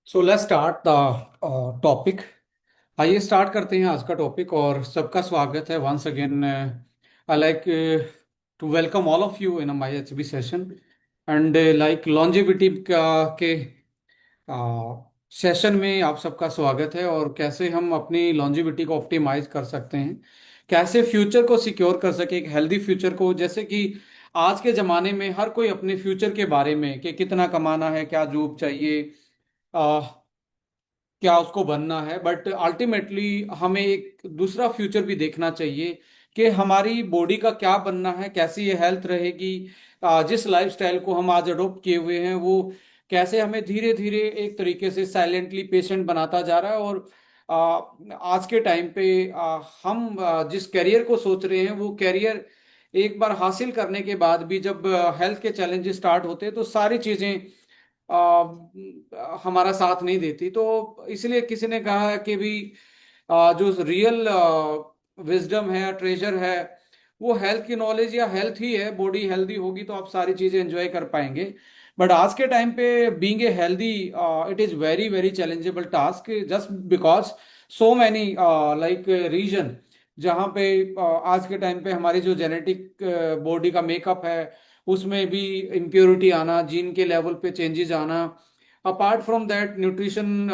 So let's start the topic. आइए start करते हैं आज का टॉपिक। और सबका स्वागत है once again. I like to welcome all of you in my HB session. And like longevity का के सेशन में आप सबका स्वागत है। और कैसे हम अपनी लॉन्जेविटी को ऑप्टिमाइज कर सकते हैं, कैसे फ्यूचर को सिक्योर कर सके, एक हेल्दी फ्यूचर को। जैसे कि आज के ज़माने में हर कोई अपने फ्यूचर के बारे में कि कितना कमाना है, क्या जॉब चाहिए, क्या उसको बनना है। बट अल्टीमेटली हमें एक दूसरा फ्यूचर भी देखना चाहिए कि हमारी बॉडी का क्या बनना है, कैसी ये हेल्थ रहेगी। जिस लाइफस्टाइल को हम आज अडोप्ट किए हुए हैं वो कैसे हमें धीरे धीरे एक तरीके से साइलेंटली पेशेंट बनाता जा रहा है। और आज के टाइम पे हम जिस करियर को सोच रहे हैं वो करियर एक बार हासिल करने के बाद भी जब हेल्थ के चैलेंजेस स्टार्ट होते हैं तो सारी चीजें हमारा साथ नहीं देती। तो इसलिए किसी ने कहा है कि भी जो रियल विजडम है, ट्रेजर है, वो हेल्थ की नॉलेज या हेल्थ ही है। बॉडी हेल्दी होगी तो आप सारी चीजें एंजॉय कर पाएंगे। बट आज के टाइम पे being a healthy, it is very very challengeable task, just because so many like reason जहाँ पे आज के टाइम पे हमारी जो जेनेटिक बॉडी का मेकअप है उसमें भी इम्प्योरिटी आना, जीन के लेवल पे चेंजेस आना, apart from that nutrition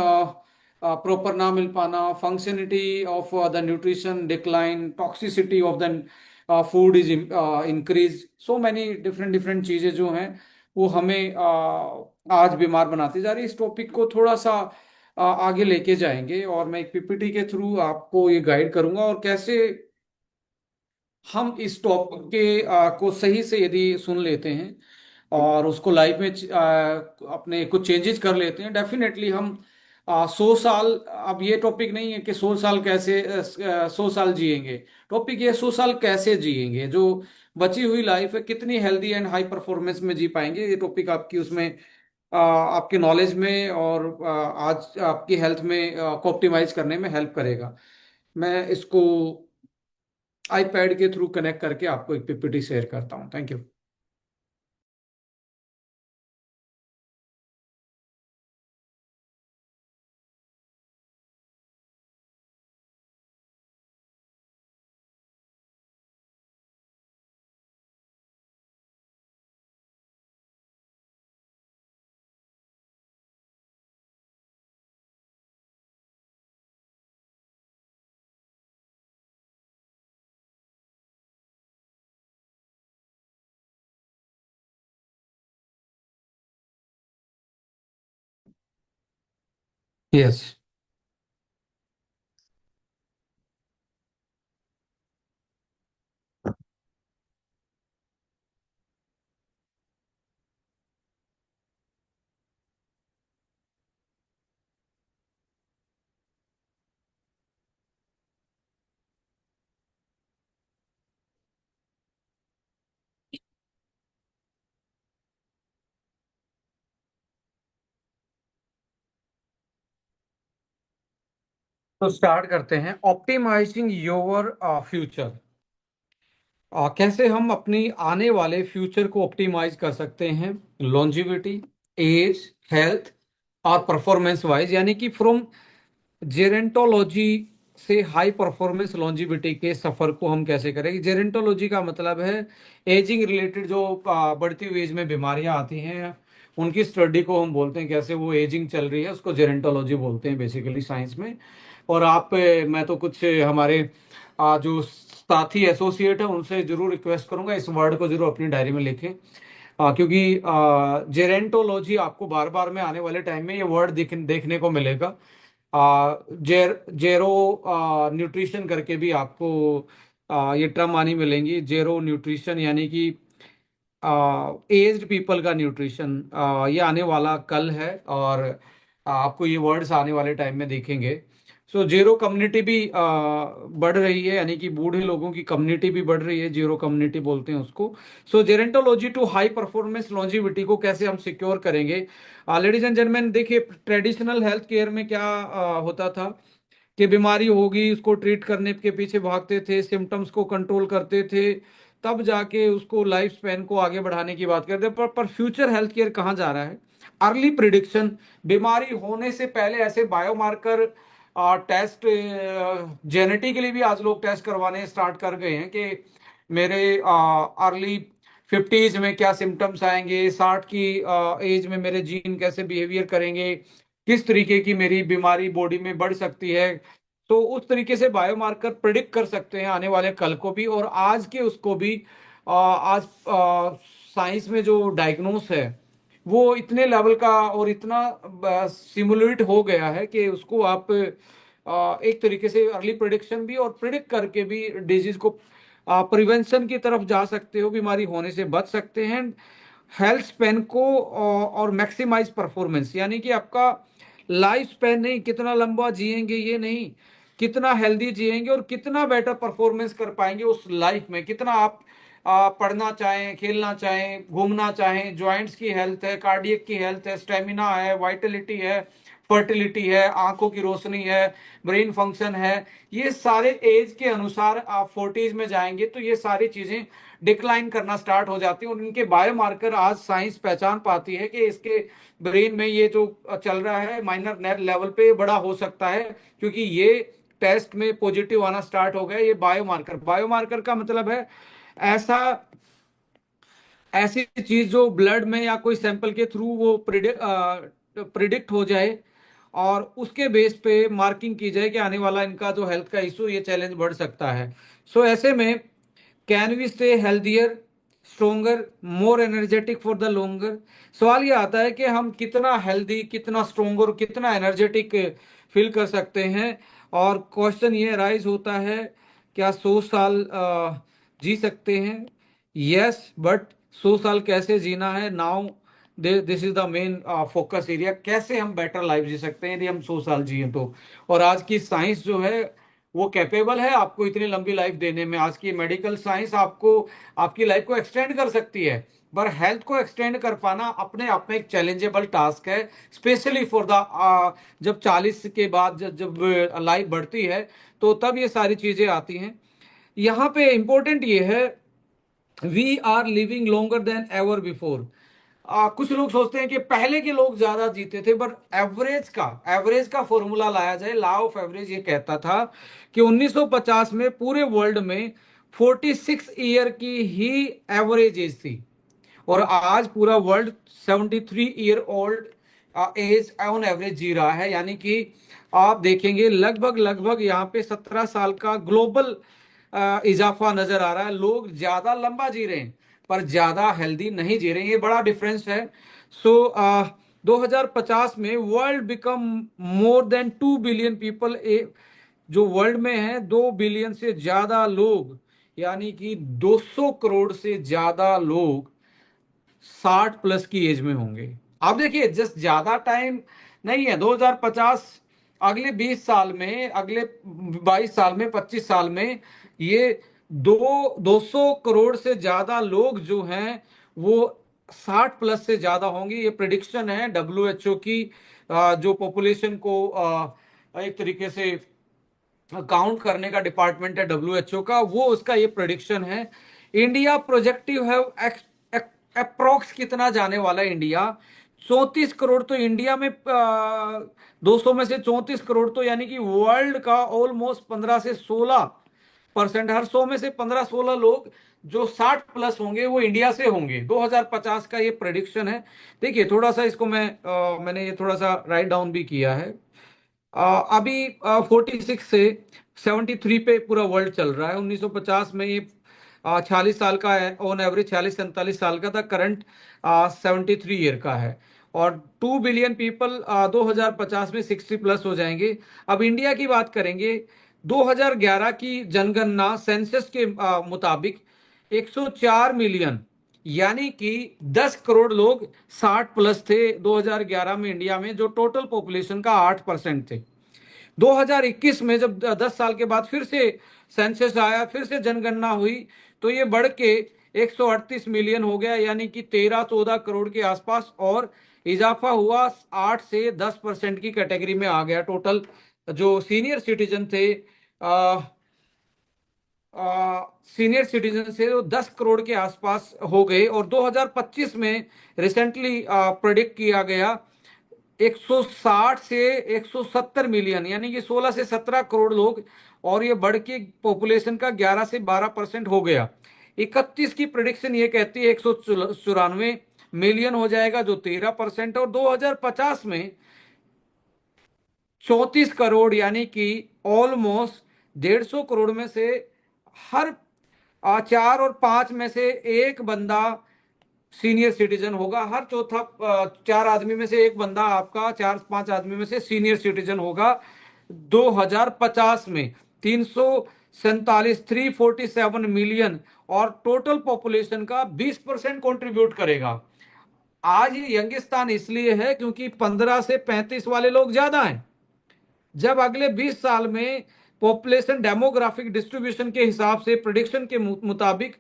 proper ना मिल पाना, functionality of the nutrition decline, toxicity of the food is increase. So many different different चीज़ें जो हैं वो हमें आज बीमार बनाती जा रही है। इस टॉपिक को थोड़ा सा आगे लेके जाएंगे और मैं एक पीपीटी के थ्रू आपको ये गाइड करूंगा और कैसे हम इस टॉपिक के को सही से यदि सुन लेते हैं और उसको लाइफ में अपने कुछ चेंजेस कर लेते हैं, डेफिनेटली हम 100 साल। अब ये टॉपिक नहीं है कि 100 साल कैसे 100 साल जिएंगे। टॉपिक ये 100 साल कैसे जिएंगे, जो बची हुई लाइफ है कितनी हेल्दी एंड हाई परफॉर्मेंस में जी पाएंगे। ये टॉपिक आपकी उसमें आपके नॉलेज में और आज आपकी हेल्थ में को ऑप्टिमाइज करने में हेल्प करेगा। मैं इसको आईपैड के थ्रू कनेक्ट करके आपको एक पीपीटी शेयर करता हूँ। Thank you. यस। तो स्टार्ट करते हैं ऑप्टिमाइजिंग योर फ्यूचर। कैसे हम अपनी आने वाले फ्यूचर को ऑप्टिमाइज कर सकते हैं लॉन्जिविटी, एज, हेल्थ और परफॉर्मेंस वाइज, यानी कि फ्रॉम जेरेंटोलॉजी से हाई परफॉर्मेंस लॉन्जिविटी के सफर को हम कैसे करेंगे। जेरेंटोलॉजी का मतलब है एजिंग रिलेटेड जो बढ़ती हुई एज में बीमारियां आती हैं उनकी स्टडी को हम बोलते हैं, कैसे वो एजिंग चल रही है उसको जेरेंटोलॉजी बोलते हैं बेसिकली साइंस में। और मैं तो कुछ हमारे जो साथी एसोसिएट है उनसे जरूर रिक्वेस्ट करूंगा इस वर्ड को जरूर अपनी डायरी में लिखें। क्योंकि जेरेंटोलॉजी आपको बार बार में आने वाले टाइम में ये वर्ड देखने को मिलेगा। जेरो न्यूट्रिशन करके भी आपको ये टर्म आनी मिलेंगी। जेरो न्यूट्रिशन यानी कि एज्ड पीपल का न्यूट्रिशन, ये आने वाला कल है और आपको ये वर्ड्स आने वाले टाइम में देखेंगे। सो जीरो कम्युनिटी भी बढ़ रही है, यानी कि बूढ़े लोगों की कम्युनिटी भी बढ़ रही है, जीरो कम्युनिटी बोलते हैं उसको। So gerontology to high performance longevity को कैसे हम सिक्योर करेंगे। लेडीज एंड जेंटलमैन, देखिए ट्रेडिशनल हेल्थ केयर में क्या होता था कि बीमारी होगी उसको ट्रीट करने के पीछे भागते थे, सिम्टम्स को कंट्रोल करते थे, तब जाके उसको लाइफ स्पैन को आगे बढ़ाने की बात करते हैं। पर फ्यूचर हेल्थ केयर कहाँ जा रहा है। अर्ली प्रिडिक्शन, बीमारी होने से पहले ऐसे बायोमार्कर टेस्ट, जेनेटिकली भी आज लोग टेस्ट करवाने स्टार्ट कर गए हैं कि मेरे अर्ली 50s में क्या सिम्टम्स आएंगे, 60 की एज में मेरे जीन कैसे बिहेवियर करेंगे, किस तरीके की मेरी बीमारी बॉडी में बढ़ सकती है। तो उस तरीके से बायोमार्कर प्रिडिक्ट कर सकते हैं आने वाले कल को भी और आज के उसको भी। आज साइंस में जो डायग्नोस है वो इतने लेवल का और इतना सिमुलेट हो गया है कि उसको आप एक तरीके से अर्ली प्रिडिक्शन भी और प्रिडिक्ट करके भी डिजीज को प्रिवेंशन की तरफ जा सकते हो, बीमारी होने से बच सकते हैं। हेल्थ स्पेन को और मैक्सिमाइज परफॉर्मेंस, यानी कि आपका लाइफ स्पेन नहीं कितना लंबा जिएंगे ये नहीं, कितना हेल्दी जिएंगे और कितना बेटर परफॉर्मेंस कर पाएंगे उस लाइफ में, कितना आप पढ़ना चाहें, खेलना चाहें, घूमना चाहें, जॉइंट्स की हेल्थ है, कार्डियक की हेल्थ है, स्टेमिना है, वाइटलिटी है, फर्टिलिटी है, आंखों की रोशनी है, ब्रेन फंक्शन है। ये सारे एज के अनुसार आप 40s में जाएंगे तो ये सारी चीजें डिक्लाइन करना स्टार्ट हो जाती है और इनके बायोमार्कर आज साइंस पहचान पाती है कि इसके ब्रेन में ये जो चल रहा है माइनर नेट लेवल पे बड़ा हो सकता है, क्योंकि ये टेस्ट में पॉजिटिव आना स्टार्ट हो गया। ये बायोमार्कर, बायोमार्कर का मतलब है ऐसा ऐसी चीज जो ब्लड में या कोई सैंपल के थ्रू वो प्रिडिक्ट हो जाए और उसके बेस पे मार्किंग की जाए कि आने वाला इनका जो हेल्थ का इशू, ये चैलेंज बढ़ सकता है। सो ऐसे में can we stay healthier, stronger, more energetic for the longer. सवाल ये आता है कि हम कितना हेल्दी, कितना स्ट्रोंगर, कितना एनर्जेटिक फील कर सकते हैं। और क्वेश्चन ये राइज होता है, क्या 100 साल जी सकते हैं? यस, बट 100 साल कैसे जीना है? Now this is the main focus area, कैसे हम बेटर लाइफ जी सकते हैं यदि हम 100 साल जिए तो। और आज की साइंस जो है वो कैपेबल है आपको इतनी लंबी लाइफ देने में। आज की मेडिकल साइंस आपको आपकी लाइफ को एक्सटेंड कर सकती है, पर हेल्थ को एक्सटेंड कर पाना अपने आप में एक चैलेंजेबल टास्क है, स्पेशली फॉर द जब 40 के बाद जब जब लाइफ बढ़ती है तो तब ये सारी चीजें आती हैं। यहाँ पे इंपॉर्टेंट ये है, we are living longer than ever before. कुछ लोग सोचते हैं कि पहले के लोग ज्यादा जीते थे, पर एवरेज का फॉर्मूला लाया जाए, लॉ ऑफ एवरेज ये कहता था कि 1950 में पूरे वर्ल्ड में 46 ईयर की ही एवरेज एज थी और आज पूरा world 73 year old age on average जी रहा है। यानी कि आप देखेंगे लगभग लगभग यहाँ पे 17 साल का ग्लोबल इजाफा नजर आ रहा है। लोग ज्यादा लंबा जी रहे हैं पर ज्यादा हेल्दी नहीं जी रहे हैं, ये बड़ा डिफरेंस है। सो 2050 में world become more than 2 billion people. जो वर्ल्ड में है 2 बिलियन से ज्यादा लोग, यानी कि 200 करोड़ से ज्यादा लोग 60 प्लस की एज में होंगे। आप देखिए जस्ट ज्यादा टाइम नहीं है, 2050, अगले 20 साल में, अगले 22 साल में, 25 साल में ये 200 करोड़ से ज्यादा लोग जो हैं वो 60 प्लस से ज्यादा होंगे। ये प्रिडिक्शन है WHO की, जो पॉपुलेशन को एक तरीके से काउंट करने का डिपार्टमेंट है WHO का, वो उसका ये प्रोडिक्शन है। इंडिया प्रोजेक्टिव है अप्रोक्स कितना जाने वाला है इंडिया? 34 करोड़। तो इंडिया में 200 में से 34 करोड़, तो यानी कि वर्ल्ड का ऑलमोस्ट 15 से 16%, हर 100 में से 15-16 लोग जो 60 प्लस होंगे वो इंडिया से होंगे। 2050 का ये प्रेडिक्शन है। देखिए थोड़ा सा इसको मैंने ये थोड़ा सा राइट डाउन भी किया है। अभी 46 से 73 पे पूरा वर्ल्ड चल रहा है। 1950 में ये 46 साल का है, ऑन एवरेज 46 से 47 साल का था। करंट 73 ईयर का है और 2 बिलियन पीपल 2050 में 60 प्लस हो जाएंगे। अब इंडिया की बात करेंगे, 2011 की जनगणना सेंसस के मुताबिक 104 मिलियन, यानी कि 10 करोड़ लोग 60 प्लस थे 2011 में इंडिया में, जो टोटल पॉपुलेशन का 8% थे। 2021 में जब 10 साल के बाद फिर से सेंसस आया, फिर से जनगणना हुई, तो ये बढ़ के 138 मिलियन हो गया, यानी कि 13-14 करोड़ के आसपास और इजाफा हुआ। 8 से 10% की कैटेगरी में आ गया टोटल जो सीनियर सिटीजन थे। सीनियर सिटीजन से वो 10 करोड़ के आसपास हो गए, और 2025 में रिसेंटली प्रेडिक्ट किया गया 160 से 170 मिलियन, यानी कि 16 से 17 करोड़ लोग, और ये बढ़ के पॉपुलेशन का 11 से 12% हो गया। 31 की प्रिडिक्शन ये कहती है 194 मिलियन हो जाएगा, जो 13%, और 2050 में 34 करोड़, यानी कि ऑलमोस्ट 150 करोड़ में से हर 4 और 5 में से एक बंदा सीनियर सिटीजन होगा। हर चौथा 4 आदमी में से एक बंदा आपका, 4-5 आदमी में से सीनियर सिटीजन होगा 2050 में। 347 मिलियन, और टोटल पॉपुलेशन का 20% कंट्रीब्यूट करेगा। आज ये यंगिस्तान इसलिए है क्योंकि 15 से 35 वाले लोग ज्यादा हैं। जब अगले 20 साल में पॉपुलेशन डेमोग्राफिक डिस्ट्रीब्यूशन के हिसाब से प्रिडिक्शन के मुताबिक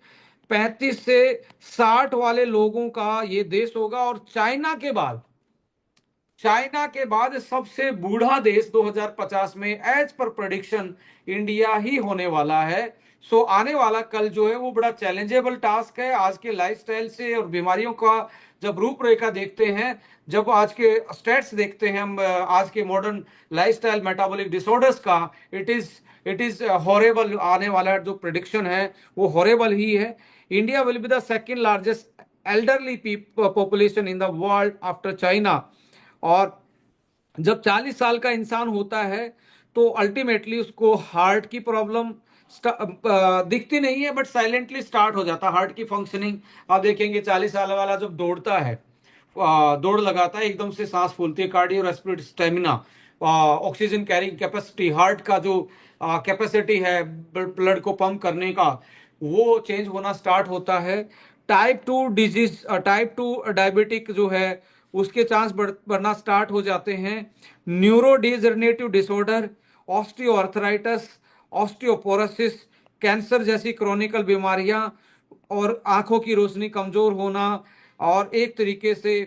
35 से 60 वाले लोगों का ये देश होगा, और चाइना के बाद सबसे बूढ़ा देश 2050 में एज पर प्रेडिक्शन इंडिया ही होने वाला है। सो आने वाला कल जो है वो बड़ा चैलेंजेबल टास्क है। आज के लाइफस्टाइल से और बीमारियों का जब रूपरेखा देखते हैं, जब आज के स्टेट्स देखते हैं हम, आज के मॉडर्न लाइफस्टाइल मेटाबॉलिक डिसऑर्डर्स का, इट इज हॉरेबल। आने वाला जो प्रेडिक्शन है वो हॉरेबल ही है। India will be the second largest elderly population in the world after China. और जब 40 साल का इंसान होता है तो अल्टीमेटली उसको हार्ट की प्रॉब्लम दिखती नहीं है, बट साइलेंटली स्टार्ट हो जाता है हार्ट की फंक्शनिंग। आप देखेंगे 40 साल वाला जब दौड़ता है, दौड़ लगाता है, एकदम से सांस फूलती है, cardio respiratory stamina, oxygen carrying capacity, heart का जो कैपेसिटी है ब्लड को पंप करने का, वो चेंज होना स्टार्ट होता है। टाइप 2 डिजीज, टाइप 2 डायबिटिक जो है उसके चांस बढ़ना स्टार्ट हो जाते हैं। Neuro degenerative disorder, osteoarthritis, osteoporosis, cancer जैसी क्रॉनिकल बीमारियां, और आंखों की रोशनी कमजोर होना, और एक तरीके से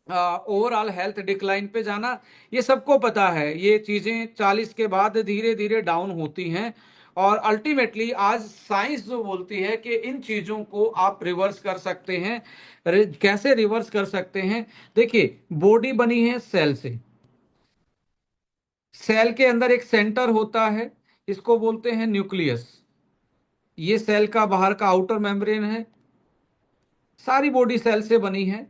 ओवरऑल हेल्थ डिक्लाइन पे जाना, ये सबको पता है। ये चीजें 40 के बाद धीरे धीरे डाउन होती हैं, और अल्टीमेटली आज साइंस जो बोलती है कि इन चीजों को आप रिवर्स कर सकते हैं। कैसे रिवर्स कर सकते हैं? देखिए, बॉडी बनी है सेल से। सेल के अंदर एक सेंटर होता है, इसको बोलते हैं न्यूक्लियस। ये सेल का बाहर का आउटर मेम्ब्रेन है। सारी बॉडी सेल से बनी है,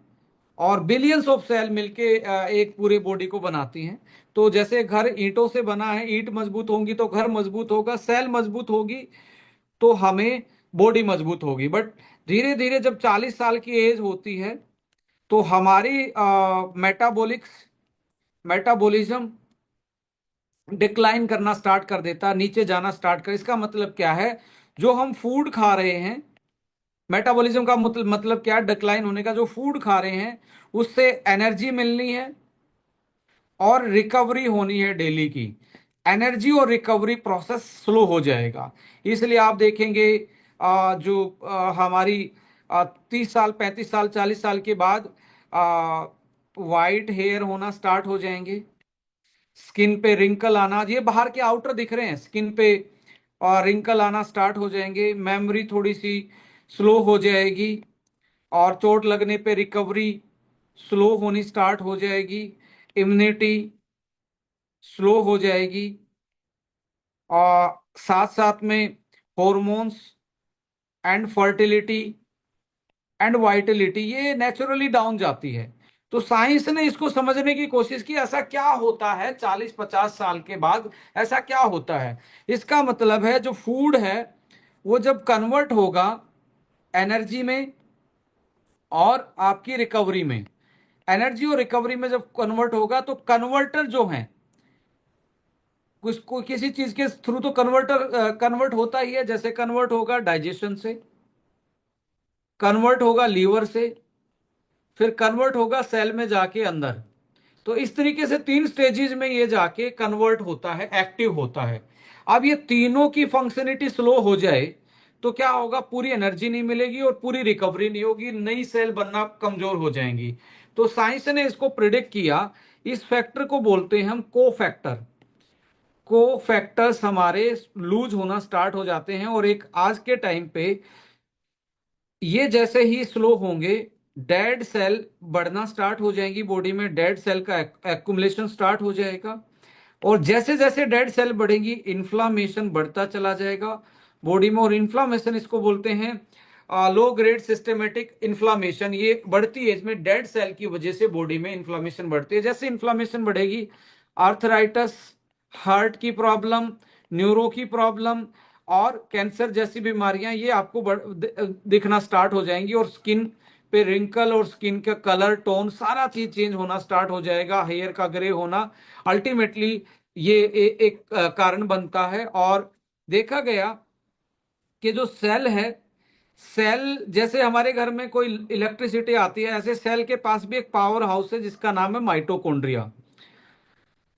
और बिलियंस ऑफ सेल मिलके एक पूरे बॉडी को बनाती हैं। तो जैसे घर ईंटों से बना है, ईंट मजबूत होंगी तो घर मजबूत होगा, सेल मजबूत होगी तो हमें बॉडी मजबूत होगी। बट धीरे धीरे जब 40 साल की एज होती है तो हमारी मेटाबॉलिज्म डिक्लाइन करना स्टार्ट कर देता, नीचे जाना स्टार्ट कर। इसका मतलब क्या है? जो हम फूड खा रहे हैं, मेटाबॉलिज्म का मतलब क्या है? डिक्लाइन होने का। जो फूड खा रहे हैं उससे एनर्जी मिलनी है और रिकवरी होनी है डेली की। एनर्जी और रिकवरी प्रोसेस स्लो हो जाएगा। इसलिए आप देखेंगे जो हमारी 30 साल, 35 साल, 40 साल के बाद वाइट हेयर होना स्टार्ट हो जाएंगे, स्किन पे रिंकल आना, ये बाहर के आउटर दिख रहे हैं, स्किन पे और रिंकल आना स्टार्ट हो जाएंगे। मेमोरी थोड़ी सी स्लो हो जाएगी, और चोट लगने पे रिकवरी स्लो होनी स्टार्ट हो जाएगी। इम्यूनिटी स्लो हो जाएगी, और साथ साथ में hormones and fertility and Vitality ये नेचुरली डाउन जाती है। तो साइंस ने इसको समझने की कोशिश की, ऐसा क्या होता है 40-50 साल के बाद, ऐसा क्या होता है? इसका मतलब है जो फूड है वो जब कन्वर्ट होगा एनर्जी में और आपकी रिकवरी में, एनर्जी और रिकवरी में जब कन्वर्ट होगा तो कन्वर्टर जो है, कुछ कोई किसी चीज के थ्रू तो कन्वर्ट होता ही है। जैसे कन्वर्ट होगा डाइजेशन से, कन्वर्ट होगा लीवर से, फिर कन्वर्ट होगा सेल में जाके अंदर। तो इस तरीके से 3 स्टेजेस में ये जाके कन्वर्ट होता है, एक्टिव होता है। अब ये तीनों की फंक्शनिटी स्लो हो जाए तो क्या होगा? पूरी एनर्जी नहीं मिलेगी और पूरी रिकवरी नहीं होगी, नई सेल बनना कमजोर हो जाएंगी। तो साइंस ने इसको प्रिडिक्ट किया। इस फैक्टर को बोलते हैं हम को फैक्टर। को फैक्टर्स हमारे लूज होना स्टार्ट हो जाते हैं, और एक आज के टाइम पे ये जैसे ही स्लो होंगे, डेड सेल बढ़ना स्टार्ट हो जाएंगी बॉडी में, डेड सेल का एक्युमुलेशन स्टार्ट हो जाएगा। और जैसे जैसे डेड सेल बढ़ेंगी, इन्फ्लामेशन बढ़ता चला जाएगा बॉडी में। और इन्फ्लामेशन इसको बोलते हैं लो ग्रेड सिस्टेमेटिक इन्फ्लामेशन। ये बढ़ती है इसमें डेड सेल की वजह से बॉडी में इन्फ्लामेशन बढ़ती है। जैसे इन्फ्लामेशन बढ़ेगी, आर्थराइटस, हार्ट की प्रॉब्लम, न्यूरो की प्रॉब्लम और कैंसर जैसी बीमारियां ये आपको दिखना स्टार्ट हो जाएंगी। और स्किन पे रिंकल और स्किन का कलर टोन सारा चीज चेंज होना स्टार्ट हो जाएगा, हेयर का ग्रे होना। अल्टीमेटली ये एक कारण बनता है। और देखा गया कि जो सेल है, सेल जैसे हमारे घर में कोई इलेक्ट्रिसिटी आती है, ऐसे सेल के पास भी एक पावर हाउस है जिसका नाम है माइटोकॉन्ड्रिया।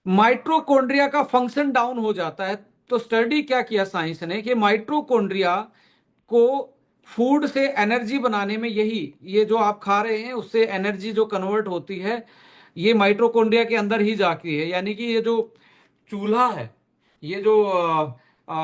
माइटोकॉन्ड्रिया का फंक्शन डाउन हो जाता है, तो स्टडी क्या किया साइंस ने कि माइटोकॉन्ड्रिया को फूड से एनर्जी बनाने में, यही ये जो आप खा रहे हैं उससे एनर्जी जो कन्वर्ट होती है, ये माइटोकॉन्ड्रिया के अंदर ही जाती है। यानी कि ये जो चूल्हा है, ये जो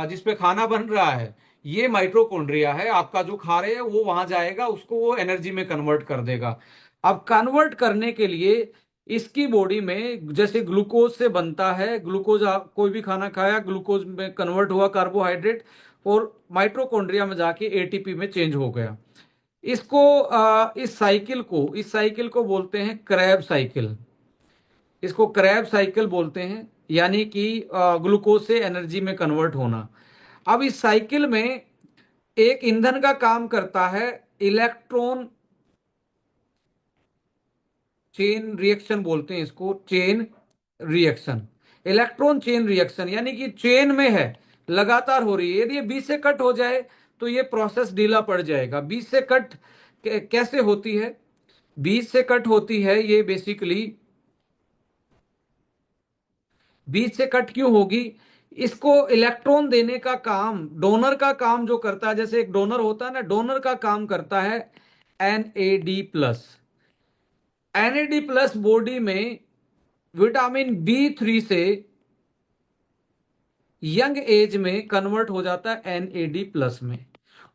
जिस पे खाना बन रहा है, ये माइटोकॉन्ड्रिया है। आपका जो खा रहे हैं वो वहां जाएगा, उसको वो एनर्जी में कन्वर्ट कर देगा। अब कन्वर्ट करने के लिए इसकी बॉडी में, जैसे ग्लूकोज से बनता है, ग्लूकोज कोई भी खाना खाया, ग्लूकोज में कन्वर्ट हुआ कार्बोहाइड्रेट, और माइटोकॉन्ड्रिया में जाके एटीपी में चेंज हो गया। इस साइकिल को बोलते हैं क्रैब साइकिल। इसको क्रैब साइकिल बोलते हैं, यानी कि ग्लूकोज से एनर्जी में कन्वर्ट होना। अब इस साइकिल में एक ईंधन का काम करता है, इलेक्ट्रॉन चेन रिएक्शन बोलते हैं इसको, chain reaction. Electron chain reaction यानी कि चेन में है, लगातार हो रही है। यदि ये बीच से कट हो जाए तो ये प्रोसेस ढीला पड़ जाएगा। बीच से कट कैसे होती है? बीच से कट होती है ये बेसिकली, बीच से कट क्यों होगी? इसको इलेक्ट्रॉन देने का काम, डोनर का काम जो करता है, जैसे एक डोनर होता है ना, डोनर का काम करता है NAD+। NAD+ बॉडी में विटामिन B3 से यंग एज में कन्वर्ट हो जाता है NAD+ में।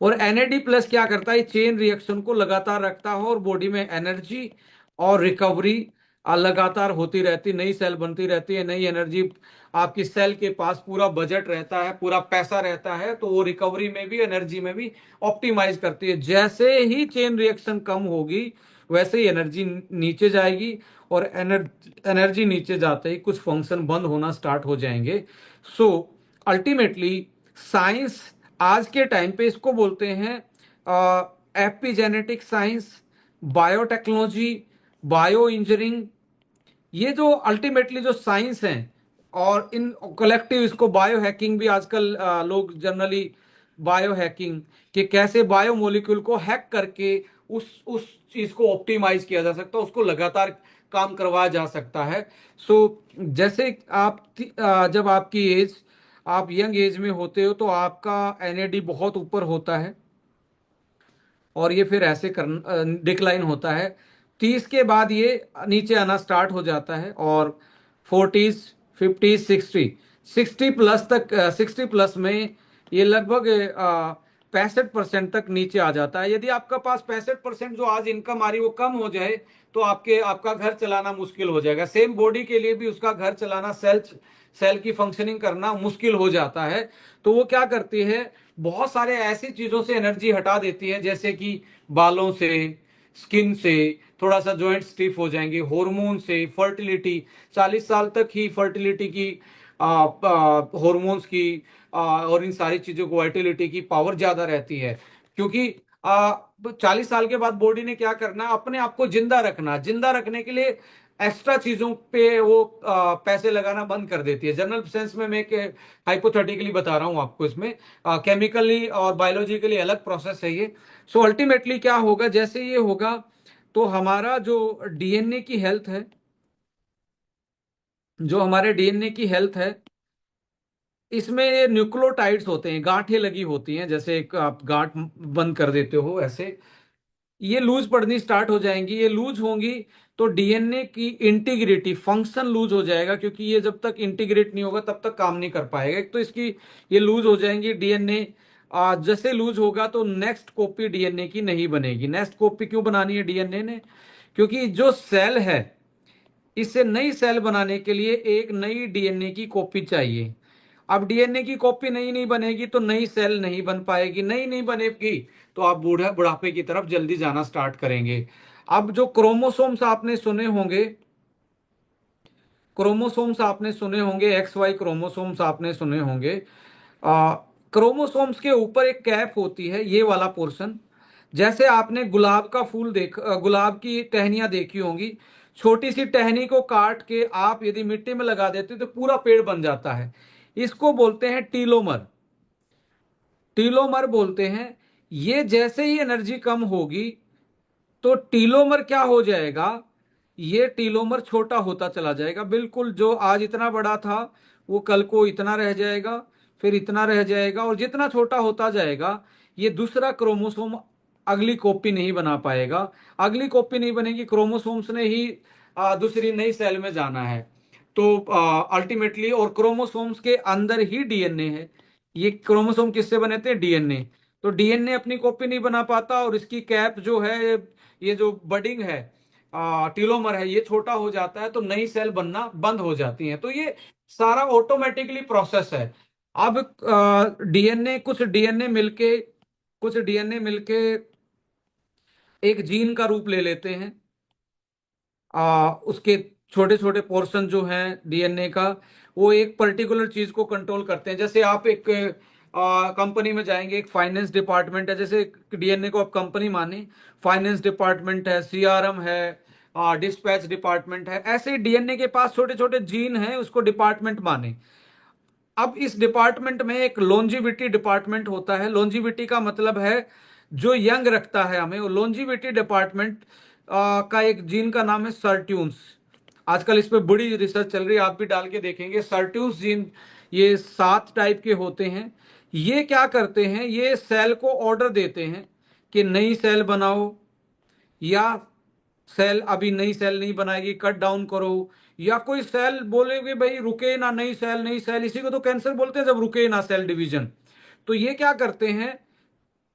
और NAD+ क्या करता है? चेन रिएक्शन को लगातार रखता है, और बॉडी में एनर्जी और रिकवरी लगातार होती रहती, नई सेल बनती रहती है, नई एनर्जी। आपकी सेल के पास पूरा बजट रहता है, पूरा पैसा रहता है, तो वो रिकवरी में भी, एनर्जी में भी ऑप्टिमाइज करती है। जैसे ही चेन रिएक्शन कम होगी, वैसे ही एनर्जी नीचे जाएगी, और एनर्जी नीचे जाते ही कुछ फंक्शन बंद होना स्टार्ट हो जाएंगे। सो अल्टीमेटली साइंस आज के टाइम पे इसको बोलते हैं epigenetic science, biotechnology, bio engineering. ये जो अल्टीमेटली जो साइंस है, और इन कलेक्टिव इसको बायो हैकिंग भी आजकल लोग जनरली, बायो हैकिंग कि कैसे बायो मोलिक्यूल को हैक करके उस चीज को ऑप्टिमाइज किया जा सकता है, उसको लगातार काम करवाया जा सकता है। सो जैसे आप जब आपकी एज, आप यंग एज में होते हो, तो आपका NAD बहुत ऊपर होता है, और ये फिर ऐसे कर डिक्लाइन होता है। 30 के बाद ये नीचे आना स्टार्ट हो जाता है, और 40s, 50s, 60 प्लस तक, 60+ में ये लगभग 65% तक नीचे आ जाता है। यदि आपका पास 65% जो आज इनकम आ रही वो कम हो जाए, तो आपका घर चलाना मुश्किल हो जाएगा। सेम बॉडी के लिए भी उसका घर चलाना, सेल सेल की फंक्शनिंग करना मुश्किल हो जाता है। तो वो क्या करती है, बहुत सारे ऐसी चीजों से एनर्जी हटा देती है, जैसे कि बालों से, स्किन से, थोड़ा सा जॉइंट स्टिफ हो जाएंगे, हार्मोन से, फर्टिलिटी, 40 साल तक ही फर्टिलिटी की, हॉर्मोन्स की, और इन सारी चीजों को, फर्टिलिटी की पावर ज्यादा रहती है। क्योंकि 40 साल के बाद बॉडी ने क्या करना, अपने आप को जिंदा रखना, जिंदा रखने के लिए एक्स्ट्रा चीजों पे वो पैसे लगाना बंद कर देती है। जनरल सेंस में मैं हाइपोथेटिकली बता रहा हूं आपको, इसमें केमिकली और बायोलॉजिकली अलग प्रोसेस है ये। सो अल्टीमेटली क्या होगा, जैसे ये होगा तो हमारा जो DNA की हेल्थ है, जो हमारे DNA की हेल्थ है, इसमें न्यूक्लियोटाइड्स होते हैं, गांठें लगी होती हैं, जैसे एक आप गांठ बंद कर देते हो ऐसे। ये लूज पड़नी स्टार्ट हो जाएंगी। ये लूज होंगी तो डीएनए की इंटीग्रिटी फंक्शन लूज हो जाएगा, क्योंकि ये जब तक इंटीग्रेट नहीं होगा तब तक काम नहीं कर पाएगा। एक तो इसकी ये लूज हो जाएंगी डीएनए। जैसे लूज होगा तो नेक्स्ट कॉपी डीएनए की नहीं बनेगी। नेक्स्ट कॉपी क्यों बनानी है डीएनए ने? क्योंकि जो सेल है, इसे नई सेल बनाने के लिए एक नई डीएनए की कॉपी चाहिए। अब डीएनए की कॉपी नई नहीं बनेगी तो नई सेल नहीं बन पाएगी। नई नहीं बनेगी तो आप बुढ़ापे की तरफ जल्दी जाना स्टार्ट करेंगे। अब जो क्रोमोसोम्स आपने सुने होंगे, क्रोमोसोम्स आपने सुने होंगे, एक्स वाई क्रोमोसोम्स आपने सुने होंगे। क्रोमोसोम्स के ऊपर एक कैप होती है, ये वाला पोर्शन। जैसे आपने गुलाब का फूल गुलाब की टहनियां देखी होंगी। छोटी सी टहनी को काट के आप यदि मिट्टी में लगा देते तो पूरा पेड़ बन जाता है। इसको बोलते हैं टीलोमर। टीलोमर बोलते हैं। ये जैसे ही एनर्जी कम होगी तो टीलोमर क्या हो जाएगा? ये टीलोमर छोटा होता चला जाएगा। बिल्कुल जो आज इतना बड़ा था वो कल को इतना रह जाएगा, फिर इतना रह जाएगा, और जितना छोटा होता जाएगा ये दूसरा क्रोमोसोम अगली कॉपी नहीं बना पाएगा। अगली कॉपी नहीं बनेगी, क्रोमोसोम्स ने ही दूसरी नई सेल में जाना है। तो अल्टीमेटली, और क्रोमोसोम्स के अंदर ही डीएनए है। ये क्रोमोसोम किससे बने थे? डीएनए। तो डीएनए अपनी कॉपी नहीं बना पाता, और इसकी कैप जो है, ये जो बडिंग है, टीलोमर है, ये छोटा हो जाता है तो नई सेल बनना बंद हो जाती है। तो ये सारा ऑटोमेटिकली प्रोसेस है। अब डीएनए कुछ डीएनए मिलके एक जीन का रूप ले लेते हैं। उसके छोटे छोटे पोर्शन जो हैं डीएनए का, वो एक पर्टिकुलर चीज को कंट्रोल करते हैं। जैसे आप एक कंपनी में जाएंगे, एक फाइनेंस डिपार्टमेंट है, जैसे डीएनए को आप कंपनी माने, फाइनेंस डिपार्टमेंट है, सीआरएम है, डिस्पैच डिपार्टमेंट है, ऐसे डीएनए के पास छोटे छोटे जीन हैं, उसको डिपार्टमेंट माने। अब इस डिपार्टमेंट में एक लॉन्जिविटी डिपार्टमेंट होता है। लॉन्जिविटी का मतलब है जो यंग रखता है हमें। लॉन्जिविटी डिपार्टमेंट का एक जीन का नाम है सर्ट्यून्स। आजकल इस पे बड़ी रिसर्च चल रही है, आप भी डाल के देखेंगे। सर्ट्यून्स जीन, ये 7 टाइप के होते हैं। ये क्या करते हैं? ये सेल को ऑर्डर देते हैं कि नई सेल बनाओ, या सेल अभी नई सेल नहीं बनाएगी, कट डाउन करो। या कोई सेल बोलेगे भाई रुके ना, नई सेल नई सेल, इसी को तो कैंसर बोलते हैं, जब रुके ना सेल डिवीजन। तो ये क्या करते हैं?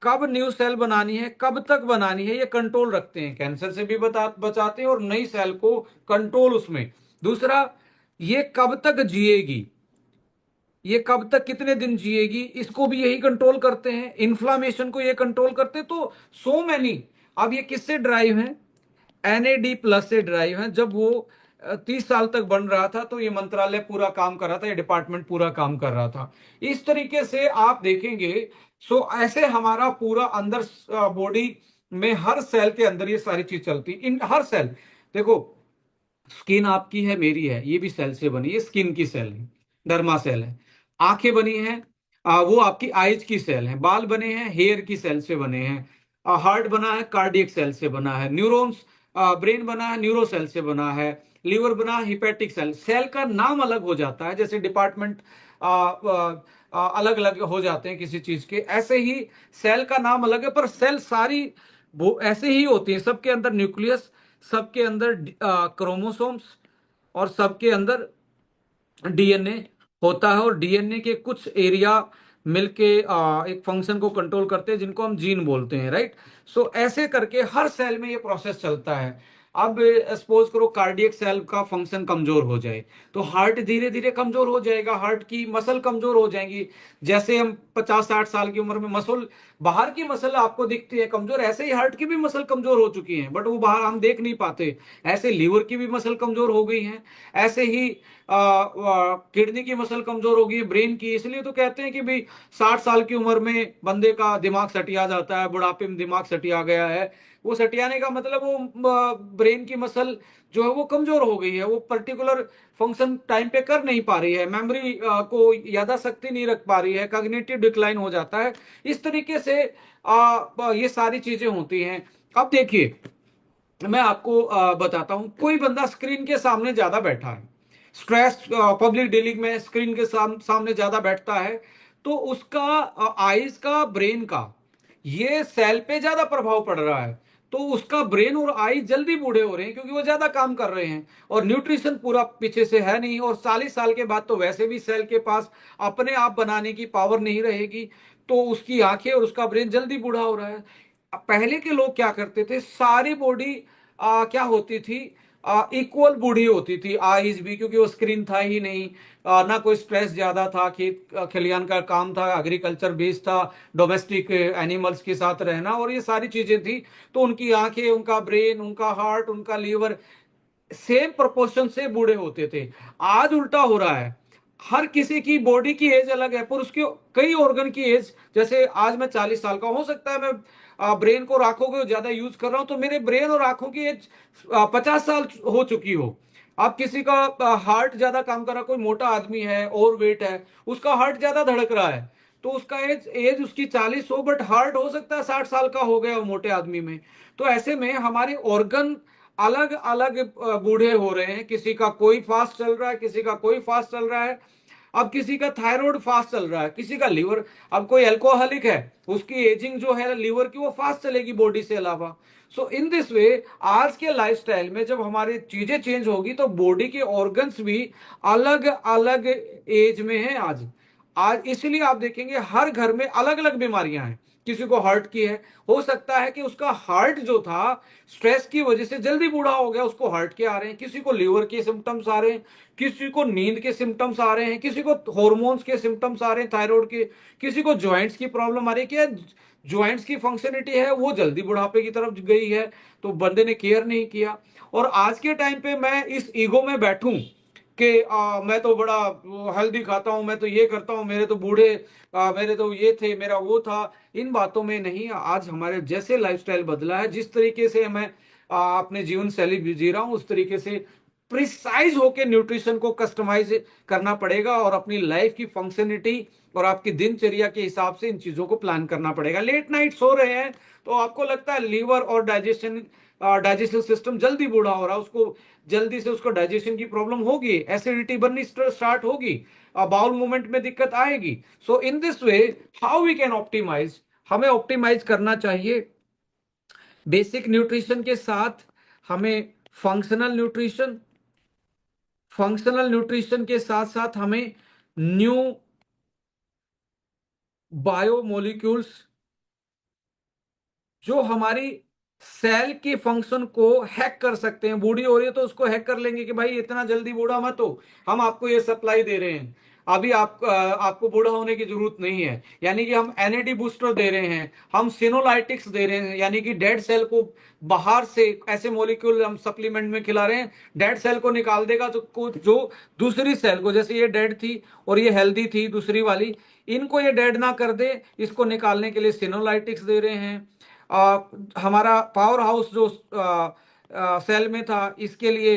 कब न्यू सेल बनानी है, कब तक बनानी है, ये कंट्रोल रखते हैं। कैंसर से भी बचाते हैं और नई सेल को कंट्रोल उसमें। दूसरा, ये कब तक जिएगी, ये कब तक कितने दिन जिएगी, इसको भी यही कंट्रोल करते हैं। इन्फ्लामेशन को ये कंट्रोल करते हैं। तो सो मैनी। अब ये किससे ड्राइव है? NAD+ से ड्राइव है। जब वो 30 साल तक बन रहा था तो ये मंत्रालय पूरा काम कर रहा था, ये डिपार्टमेंट पूरा काम कर रहा था। इस तरीके से आप देखेंगे। सो ऐसे हमारा पूरा अंदर बॉडी में हर सेल के अंदर ये सारी चीज चलती, इन हर सेल। देखो, स्किन आपकी है, मेरी है, ये भी सेल से बनी है, स्किन की सेल है, डर्मा सेल है। आंखें बनी हैं, वो आपकी आइज की सेल है। बाल बने हैं, हेयर की सेल से बने हैं। हार्ट बना है, कार्डियक सेल से बना है। न्यूरॉन्स, ब्रेन बना है, न्यूरो सेल से बना है। लिवर बना है, हिपैटिक सेल। सेल का नाम अलग हो जाता है, जैसे डिपार्टमेंट अलग अलग हो जाते हैं किसी चीज के, ऐसे ही सेल का नाम अलग है, पर सेल सारी वो ऐसे ही होती है। सबके अंदर न्यूक्लियस, सबके अंदर क्रोमोसोम्स, और सबके अंदर डीएनए होता है। और डीएनए के कुछ एरिया मिलके एक फंक्शन को कंट्रोल करते हैं, जिनको हम जीन बोलते हैं, राइट। सो ऐसे करके हर सेल में ये प्रोसेस चलता है। अब सपोज करो कार्डियक सेल का फंक्शन कमजोर हो जाए तो हार्ट धीरे धीरे कमजोर हो जाएगा, हार्ट की मसल कमजोर हो जाएंगी। जैसे हम 50-60 साल की उम्र में मसल, बाहर की मसल आपको दिखती है कमजोर, ऐसे ही हार्ट की भी मसल कमजोर हो चुकी है, बट वो बाहर हम देख नहीं पाते। ऐसे लीवर की भी मसल कमजोर हो गई है। ऐसे ही किडनी की मसल कमजोर हो गई है, ब्रेन की। इसलिए तो कहते हैं कि भाई 60 साल की उम्र में बंदे का दिमाग सटिया जाता है, बुढ़ापे में दिमाग सटिया गया है। वो सटियाने का मतलब वो ब्रेन की मसल जो है वो कमजोर हो गई है, वो पर्टिकुलर फंक्शन टाइम पे कर नहीं पा रही है, मेमोरी को यादाशक्ति नहीं रख पा रही है, कॉग्निटिव डिक्लाइन हो जाता है। इस तरीके से ये सारी चीजें होती हैं। अब देखिए, मैं आपको बताता हूं। कोई बंदा स्क्रीन के सामने ज्यादा बैठा है, स्ट्रेस, पब्लिक डीलिंग में स्क्रीन के सामने ज्यादा बैठता है, तो उसका आईज का, ब्रेन का, ये सेल पे ज्यादा प्रभाव पड़ रहा है। तो उसका ब्रेन और आई जल्दी बूढ़े हो रहे हैं क्योंकि वो ज्यादा काम कर रहे हैं और न्यूट्रिशन पूरा पीछे से है नहीं, और 40 साल के बाद तो वैसे भी सेल के पास अपने आप बनाने की पावर नहीं रहेगी, तो उसकी आंखें और उसका ब्रेन जल्दी बूढ़ा हो रहा है। पहले के लोग क्या करते थे, सारी बॉडी क्या होती थी, इक्वल बूढ़ी होती थी, आईज भी, क्योंकि वो स्क्रीन था ही नहीं, ना कोई स्ट्रेस ज्यादा था, खेत खलियान का काम था, एग्रीकल्चर बेस्ड था, डोमेस्टिक एनिमल्स के साथ रहना और ये सारी चीजें थी। तो उनकी आंखें, उनका ब्रेन, उनका हार्ट, उनका लीवर सेम प्रोपोर्शन से बूढ़े होते थे। आज उल्टा हो रहा है, हर किसी की बॉडी की एज अलग है पर उसके कई ऑर्गन की एज, जैसे आज मैं 40 साल का, हो सकता है मैं ब्रेन को और आंखों को ज्यादा यूज कर रहा हूं तो मेरे ब्रेन और आंखों की एज 50 साल हो चुकी हो। अब किसी का हार्ट ज्यादा काम कर रहा, कोई मोटा आदमी है, ओवर वेट है, उसका हार्ट ज्यादा धड़क रहा है, तो उसका एज एज उसकी 40 हो, बट हार्ट हो सकता है 60 साल का हो गया हो मोटे आदमी में। तो ऐसे में हमारे ऑर्गन अलग अलग बूढ़े हो रहे हैं, किसी का कोई फास्ट चल रहा है, किसी का कोई फास्ट चल रहा है। अब किसी का थायराइड फास्ट चल रहा है, किसी का लीवर, अब कोई अल्कोहलिक है, उसकी एजिंग जो है लीवर की वो फास्ट चलेगी बॉडी से अलावा। सो इन दिस वे आज के लाइफस्टाइल में जब हमारी चीजें चेंज होगी तो बॉडी के ऑर्गन्स भी अलग अलग एज में है आज। आज इसलिए आप देखेंगे हर घर में अलग अलग बीमारियां हैं। किसी को हार्ट की है, हो सकता है कि उसका हार्ट जो था स्ट्रेस की वजह से जल्दी बूढ़ा हो गया, उसको हार्ट के आ रहे हैं, किसी को लीवर के सिम्टम्स आ रहे हैं, किसी को नींद के सिम्टम्स आ रहे हैं, किसी को हॉर्मोन्स के सिम्टम्स आ रहे हैं, थायराइड के, किसी को जॉइंट्स की प्रॉब्लम आ रही है। क्या जॉइंट्स की फंक्शनिटी है वो जल्दी बुढ़ापे की तरफ गई है, तो बंदे ने केयर नहीं किया। और आज के टाइम पे मैं इस ईगो में बैठूं कि मैं तो बड़ा हेल्दी खाता हूं, मैं तो ये करता हूं, मेरे तो बूढ़े मेरे तो ये थे, मेरा वो था, इन बातों में नहीं। आज हमारे जैसे लाइफस्टाइल बदला है, जिस तरीके से मैं अपने जीवन शैली जी रहा हूं, उस तरीके से प्रिसाइज होके न्यूट्रिशन को कस्टमाइज करना पड़ेगा और अपनी लाइफ की फंक्शनिटी और आपकी दिनचर्या के हिसाब से इन चीजों को प्लान करना पड़ेगा। लेट नाइट सो रहे हैं तो आपको लगता है लीवर और डाइजेस्टिव सिस्टम जल्दी बूढ़ा हो रहा है, उसको जल्दी से उसको डाइजेशन की प्रॉब्लम होगी, एसिडिटी बननी स्टार्ट होगी, बाउल मूवमेंट में दिक्कत आएगी। So in this way how we can optimize, हमें ऑप्टिमाइज करना चाहिए बेसिक न्यूट्रिशन के साथ, हमें फंक्शनल न्यूट्रिशन, फंक्शनल न्यूट्रिशन के साथ साथ हमें न्यू बायोमोलिक्यूल्स जो हमारी सेल के फंक्शन को हैक कर सकते हैं। बूढ़ी हो रही है तो उसको हैक कर लेंगे कि भाई इतना जल्दी बूढ़ा मत हो, हम आपको ये सप्लाई दे रहे हैं, अभी आपको बूढ़ा होने की जरूरत नहीं है, यानी कि हम एनएडी बूस्टर दे रहे हैं, हम सिनोलाइटिक्स दे रहे हैं, यानी कि डेड सेल को बाहर से ऐसे मॉलिक्यूल हम सप्लीमेंट में खिला रहे हैं, डेड सेल को निकाल देगा, जो दूसरी सेल को, जैसे ये डेड थी और ये हेल्दी थी दूसरी वाली, इनको ये डेड ना कर दे, इसको निकालने के लिए सिनोलाइटिक्स दे रहे हैं। हमारा पावर हाउस जो सेल में था, इसके लिए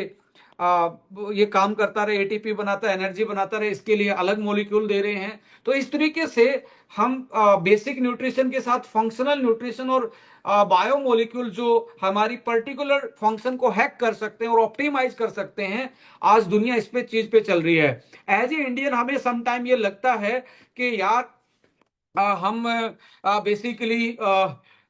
ये काम करता रहे, एटीपी बनाता, एनर्जी बनाता रहे, इसके लिए अलग मॉलिक्यूल दे रहे हैं। तो इस तरीके से हम बेसिक न्यूट्रिशन के साथ फंक्शनल न्यूट्रिशन और बायो मॉलिक्यूल जो हमारी पर्टिकुलर फंक्शन को हैक कर सकते हैं और ऑप्टिमाइज कर सकते हैं, आज दुनिया इस पे चीज पे चल रही है। एज ए इंडियन हमें समटाइम ये लगता है कि यार हम बेसिकली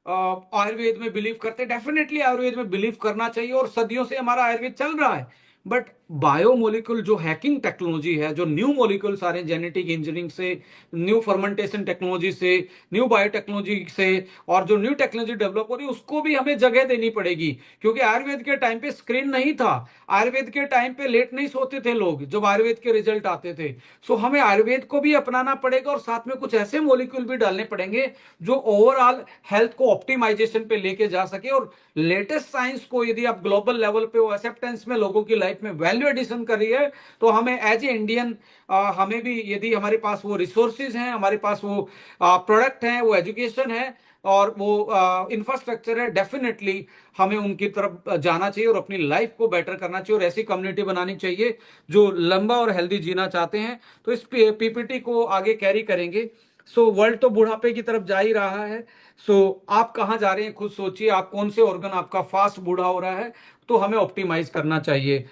आयुर्वेद में बिलीव करते हैं, डेफिनेटली आयुर्वेद में बिलीव करना चाहिए और सदियों से हमारा आयुर्वेद चल रहा है। बट बायोमोलिक्यूल जो हैकिंग टेक्नोलॉजी है, जो न्यू मोलिक्यूल्स आ रहे हैं जेनेटिक इंजीनियरिंग से, न्यू फर्मेंटेशन टेक्नोलॉजी से, न्यू बायोटेक्नोलॉजी से, और जो न्यू टेक्नोलॉजी डेवलप हो रही है उसको भी हमें जगह देनी पड़ेगी। क्योंकि आयुर्वेद के टाइम पे स्क्रीन नहीं था, आयुर्वेद के टाइम पे लेट नहीं सोते थे लोग जब आयुर्वेद के रिजल्ट आते थे। सो हमें आयुर्वेद को भी अपनाना पड़ेगा और साथ में कुछ ऐसे मोलिक्यूल भी डालने पड़ेंगे जो ओवरऑल हेल्थ को ऑप्टिमाइजेशन पे लेके जा सके, और लेटेस्ट साइंस को यदि आप ग्लोबल लेवल पे वो एक्सेप्टेंस में लोगों की लाइफ में वैल्यू एडिशन कर रही है, तो हमें एज ए इंडियन हमें भी, यदि हमारे पास वो रिसोर्सेज हैं, हमारे पास वो प्रोडक्ट हैं, वो एजुकेशन है और वो इंफ्रास्ट्रक्चर है, डेफिनेटली हमें उनकी तरफ जाना चाहिए और अपनी लाइफ को बेटर करना चाहिए और ऐसी कम्युनिटी बनानी चाहिए जो लंबा और हेल्दी जीना चाहते हैं। तो इस पीपीटी को आगे कैरी करेंगे। सो वर्ल्ड तो बुढ़ापे की तरफ जा ही रहा है। सो आप कहाँ जा रहे हैं खुद सोचिए, आप कौन से ऑर्गन आपका फास्ट बूढ़ा हो रहा है, तो हमें ऑप्टिमाइज करना चाहिए।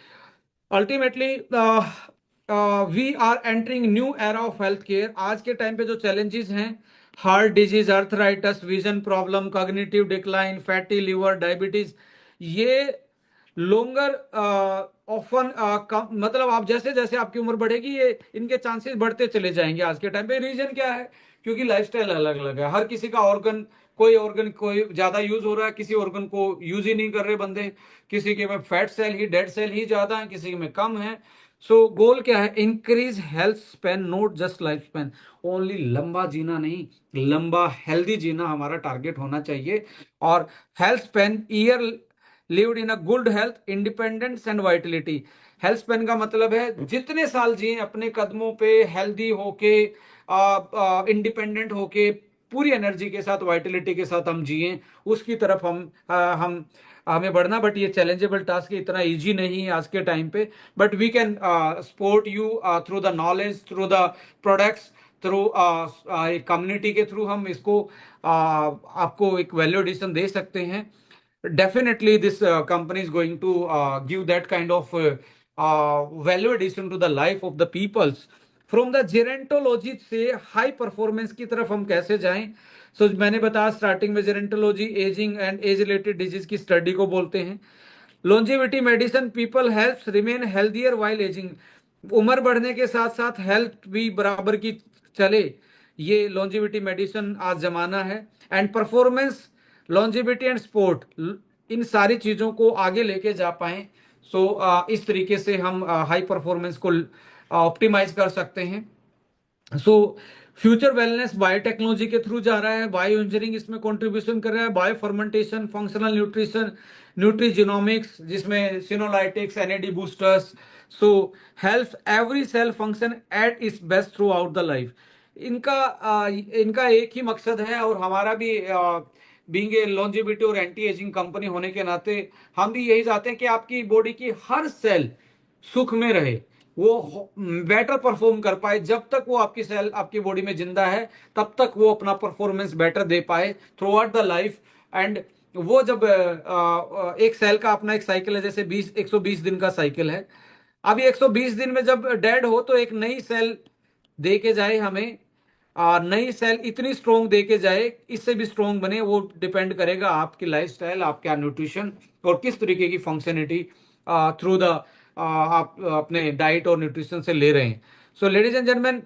Ultimately we are entering new era of health care. आज के टाइम पे जो चैलेंजेस हैं heart disease, arthritis, vision problem, cognitive decline, fatty liver, diabetes, ये लोंगर ऑफन मतलब आप जैसे जैसे आपकी उम्र बढ़ेगी ये इनके चांसेस बढ़ते चले जाएंगे आज के टाइम पे। रीजन क्या है? क्योंकि लाइफस्टाइल अलग अलग है, हर किसी का ऑर्गन, कोई ऑर्गन कोई ज्यादा यूज हो रहा है, किसी ऑर्गन को यूज ही नहीं कर रहे बंदे, किसी के में फैट सेल ही, डेड सेल ही ज्यादा है, किसी में कम है। सो गोल क्या है? Increase health Spain, not just life span. Only लंबा जीना नहीं, लंबा हेल्दी जीना हमारा टारगेट होना चाहिए। और health Spain, year lived in a good health, independence and Vitality. Health Spain का मतलब है जितने साल जिए अपने कदमों पे, हेल्दी होके, इंडिपेंडेंट होके, पूरी एनर्जी के साथ, वाइटलिटी के साथ हम जिए, उसकी तरफ हम हमें बढ़ना। बट ये चैलेंजेबल टास्क है, इतना इजी नहीं है आज के टाइम पे। But we can support you through the knowledge, through the products, through एक कम्युनिटी के थ्रू हम इसको आपको एक वैल्यू एडिशन दे सकते हैं। Definitely this company is going to give that kind of value addition to the life of the peoples. From the gerontology से high performance की तरफ हम कैसे जाएं? मैंने बताया स्टार्टिंग में, gerontology ageing and age related disease की स्टडी को बोलते हैं। Longevity medicine, people helps remain healthier while ageing. उम्र बढ़ने के साथ साथ हेल्थ भी बराबर की चले, ये लॉन्जेविटी मेडिसिन आज जमाना है। And performance, longevity and sport, इन सारी चीजों को आगे लेके जा पाए। इस तरीके से हम हाई परफॉर्मेंस को ऑप्टिमाइज कर सकते हैं। सो फ्यूचर वेलनेस बायोटेक्नोलॉजी के थ्रू जा रहा है, बायो इंजीनियरिंग इसमें कंट्रीब्यूशन कर रहा है, bio fermentation, functional nutrition, nutrigenomics जिसमें senolytics, NAD boosters. So help every cell function at its best throughout the life. इनका एक ही मकसद है, और हमारा भी बीइंग ए लॉन्जेविटी और एंटी एजिंग कंपनी होने के नाते हम भी यही चाहते हैं कि आपकी बॉडी की हर सेल सुख में रहे, वो बेटर परफॉर्म कर पाए। जब तक वो आपकी सेल आपकी बॉडी में जिंदा है, तब तक वो अपना परफॉर्मेंस बेटर दे पाए through out the life. And वो जब एक सेल का अपना एक साइकिल है, जैसे 120 दिन का साइकिल है। अब ये 120 दिन में जब डेड हो तो एक नई सेल दे के जाए हमें, नई सेल इतनी स्ट्रोंग दे के जाए, इससे भी स्ट्रोंग बने, वो डिपेंड करेगा आपकी लाइफस्टाइल, आपका न्यूट्रिशन, और किस तरीके की फंक्शनलिटी थ्रू द आप अपने डाइट और न्यूट्रिशन से ले रहे हैं। So ladies and gentleman,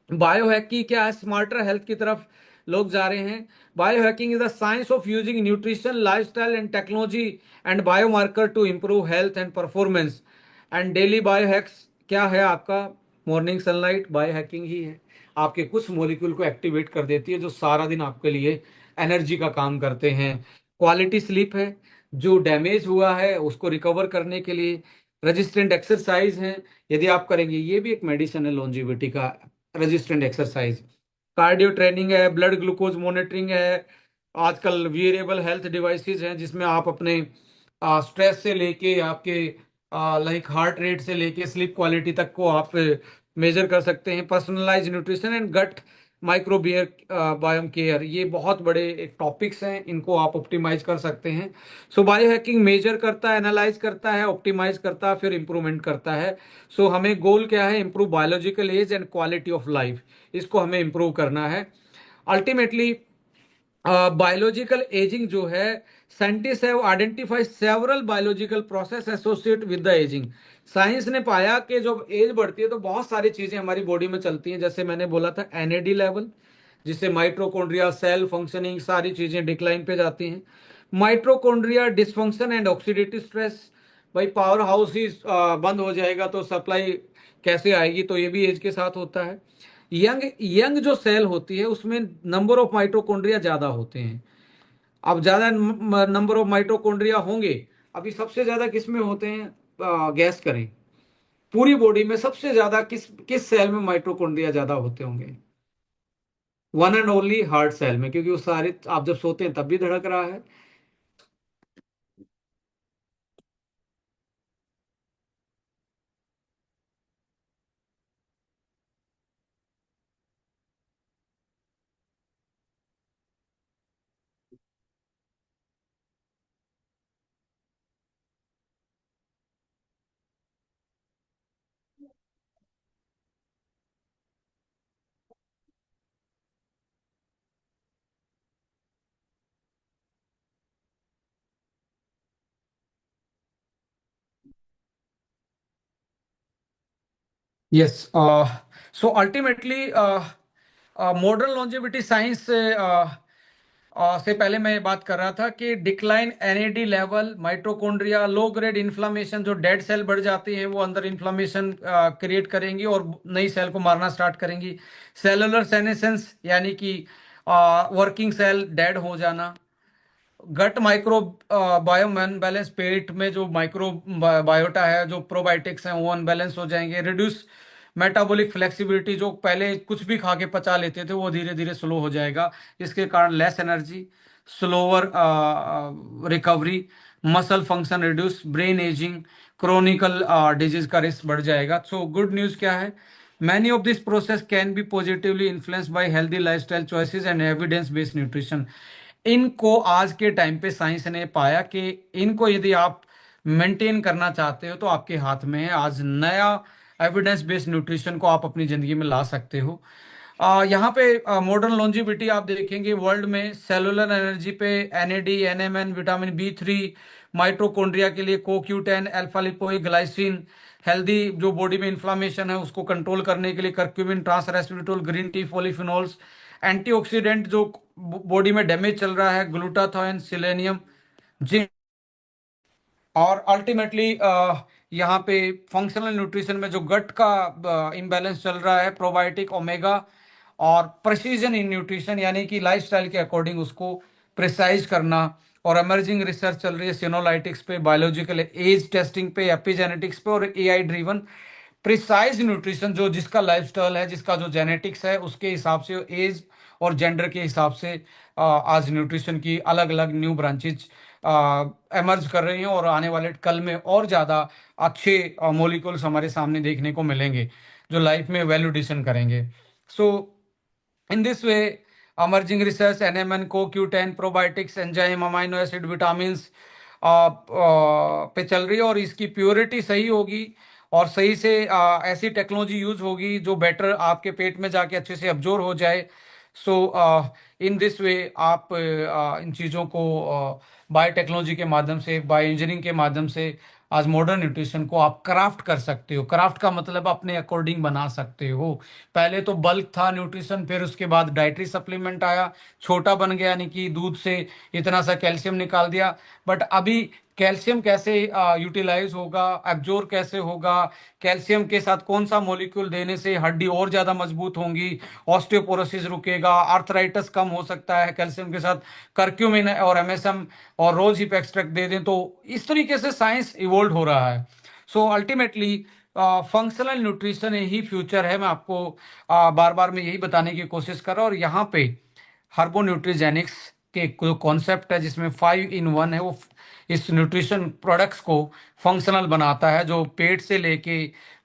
bio hacking क्या है? स्मार्टर हेल्थ की तरफ लोग जा रहे हैं। Biohacking is the science of using nutrition, lifestyle and technology and biomarker to improve health and performance. And daily biohacks क्या है आपका? मॉर्निंग सनलाइट बायो हैकिंग ही है, आपके कुछ मॉलिक्यूल को एक्टिवेट कर देती है जो सारा दिन आपके लिए एनर्जी का काम करते हैं। क्वालिटी स्लीप है, जो डैमेज हुआ है उसको रिकवर करने के लिए। रेजिस्टेंट एक्सरसाइज है, यदि आप करेंगे, ये भी एक मेडिसिन है लॉन्जिविटी का, रेजिस्टेंट एक्सरसाइज। कार्डियो ट्रेनिंग है, ब्लड ग्लूकोज मॉनिटरिंग है। आजकल वियरेबल हेल्थ डिवाइसेस हैं जिसमें आप अपने स्ट्रेस से लेके आपके लाइक हार्ट रेट से लेके स्लीप क्वालिटी तक को आप मेजर कर सकते हैं। Personalize nutrition and gut microbiome care, ये बहुत बड़े एक टॉपिक्स हैं, इनको आप ऑप्टिमाइज कर सकते हैं। बायो हैकिंग मेजर करता है, एनालाइज करता है, ऑप्टिमाइज करता है, फिर इंप्रूवमेंट करता है। हमें गोल क्या है? Improve biological age and quality of life, इसको हमें इंप्रूव करना है अल्टीमेटली। बायोलॉजिकल एजिंग जो है, scientist have identify several biological process associate with the ageing. Science ने पाया कि जब एज बढ़ती है तो बहुत सारी चीजें हमारी बॉडी में चलती हैं, जैसे मैंने बोला था एनएडी लेवल, जिससे माइट्रोकॉन्ड्रिया, सेल फंक्शनिंग, सारी चीजें डिक्लाइन पे जाती हैं। Mitochondria dysfunction and oxidative stress, भाई पावर हाउस ही बंद हो जाएगा तो सप्लाई कैसे आएगी? तो ये भी एज के साथ होता है। यंग यंग जो सेल होती है उसमें नंबर ऑफ माइटोकॉन्ड्रिया ज्यादा होते हैं। अब ज्यादा नंबर ऑफ माइटोकॉन्ड्रिया होंगे, अभी सबसे ज्यादा किस में होते हैं? गैस करें, पूरी बॉडी में सबसे ज्यादा किस किस सेल में माइटोकॉन्ड्रिया ज्यादा होते होंगे? One and only heart cell में, क्योंकि वो सारे आप जब सोते हैं तब भी धड़क रहा है। Yes. So ultimately modern longevity science से पहले मैं बात कर रहा था कि decline NAD level, mitochondria, low grade inflammation, जो डेड सेल बढ़ जाती हैं वो अंदर इन्फ्लामेशन क्रिएट करेंगी और नई सेल को मारना स्टार्ट करेंगी। सेलुलर सेनेसेंस यानी कि वर्किंग सेल डेड हो जाना। गट माइक्रो बायोम अनबैलेंस, पेट में जो माइक्रो बायोटा है, जो प्रोबायोटिक्स हैं वो अनबैलेंस हो जाएंगे। रिड्यूस मेटाबॉलिक फ्लेक्सिबिलिटी, जो पहले कुछ भी खा के पचा लेते थे वो धीरे धीरे स्लो हो जाएगा, इसके कारण less energy, slower recovery, muscle function reduce, brain ageing, chronicle disease का रिस्क बढ़ जाएगा। सो गुड न्यूज़ क्या है? Many of this process can be positively influenced by healthy lifestyle choices and evidence based nutrition. इनको आज के time पे science ने पाया कि इनको यदि आप मेंटेन करना चाहते हो तो आपके हाथ में है। आज नया एविडेंस बेस्ड न्यूट्रिशन को आप अपनी जिंदगी में ला सकते हो। यहाँ पे मॉडर्न लॉन्जिविटी आप देखेंगे वर्ल्ड में सेलुलर एनर्जी पे NAD, NMN, vitamin B 3, mitochondria के लिए कोक्यू10, अल्फा लिपोइक, ग्लाइसिन, हेल्दी जो बॉडी में इन्फ्लामेशन है उसको कंट्रोल करने के लिए curcumin, trans resveratrol, green tea, polyphenols, antioxidant जो बॉडी में डैमेज चल रहा है, ग्लूटाथायोन, सिलेनियम, जिंक। और अल्टीमेटली यहाँ पे फंक्शनल न्यूट्रिशन में जो गट का इम्बैलेंस चल रहा है, प्रोबायोटिक, ओमेगा, और प्रेसिजन इन न्यूट्रिशन यानी कि लाइफस्टाइल के अकॉर्डिंग उसको प्रिसाइज करना। और इमर्जिंग रिसर्च चल रही है सिनोलाइटिक्स पे, बायोलॉजिकल एज टेस्टिंग पे, एपिजेनेटिक्स पे, और एआई ड्रिवन प्रिसाइज न्यूट्रिशन, जो जिसका लाइफस्टाइल है, जिसका जो जेनेटिक्स है उसके हिसाब से, एज और जेंडर के हिसाब से आज न्यूट्रिशन की अलग अलग न्यू ब्रांचेज एमर्ज कर रही हैं और आने वाले कल में और ज़्यादा अच्छे मॉलिक्यूल्स हमारे सामने देखने को मिलेंगे जो लाइफ में वैल्यू एडिशन करेंगे। So in this way emerging research, NMN, CoQ10, probiotics, enzyme, amino acid, vitamin पे चल रही है, और इसकी प्योरिटी सही होगी और सही से ऐसी टेक्नोलॉजी यूज होगी जो बेटर आपके पेट में जाके अच्छे से अब्जॉर्ब हो जाए। सो इन दिस वे आप इन चीज़ों को बायोटेक्नोलॉजी के माध्यम से, बायो इंजीनियरिंग के माध्यम से आज मॉडर्न न्यूट्रिशन को आप क्राफ्ट कर सकते हो। क्राफ्ट का मतलब अपने अकॉर्डिंग बना सकते हो। पहले तो बल्क था न्यूट्रिशन, फिर उसके बाद डाइटरी सप्लीमेंट आया, छोटा बन गया, यानी कि दूध से इतना सा कैल्शियम निकाल दिया। बट अभी कैल्शियम कैसे यूटिलाइज होगा, एब्जॉर्ब कैसे होगा, कैल्शियम के साथ कौन सा मॉलिक्यूल देने से हड्डी और ज्यादा मजबूत होंगी, ऑस्टियोपोरोसिस रुकेगा, आर्थराइटिस कम हो सकता है कैल्शियम के साथ, करक्यूमिन और एमएसएम और रोज हिप एक्सट्रैक्ट दे दें, तो इस तरीके से साइंस इवोल्व हो रहा है। सो अल्टीमेटली फंक्शनल न्यूट्रिशन ही फ्यूचर है। मैं आपको बार बार मैं यही बताने की कोशिश कर रहा हूँ। और यहाँ पे हार्बोन्यूट्रिजेनिक्स के जो कॉन्सेप्ट है जिसमें 5 in 1 है, वो इस न्यूट्रिशन प्रोडक्ट्स को फंक्शनल बनाता है, जो पेट से लेके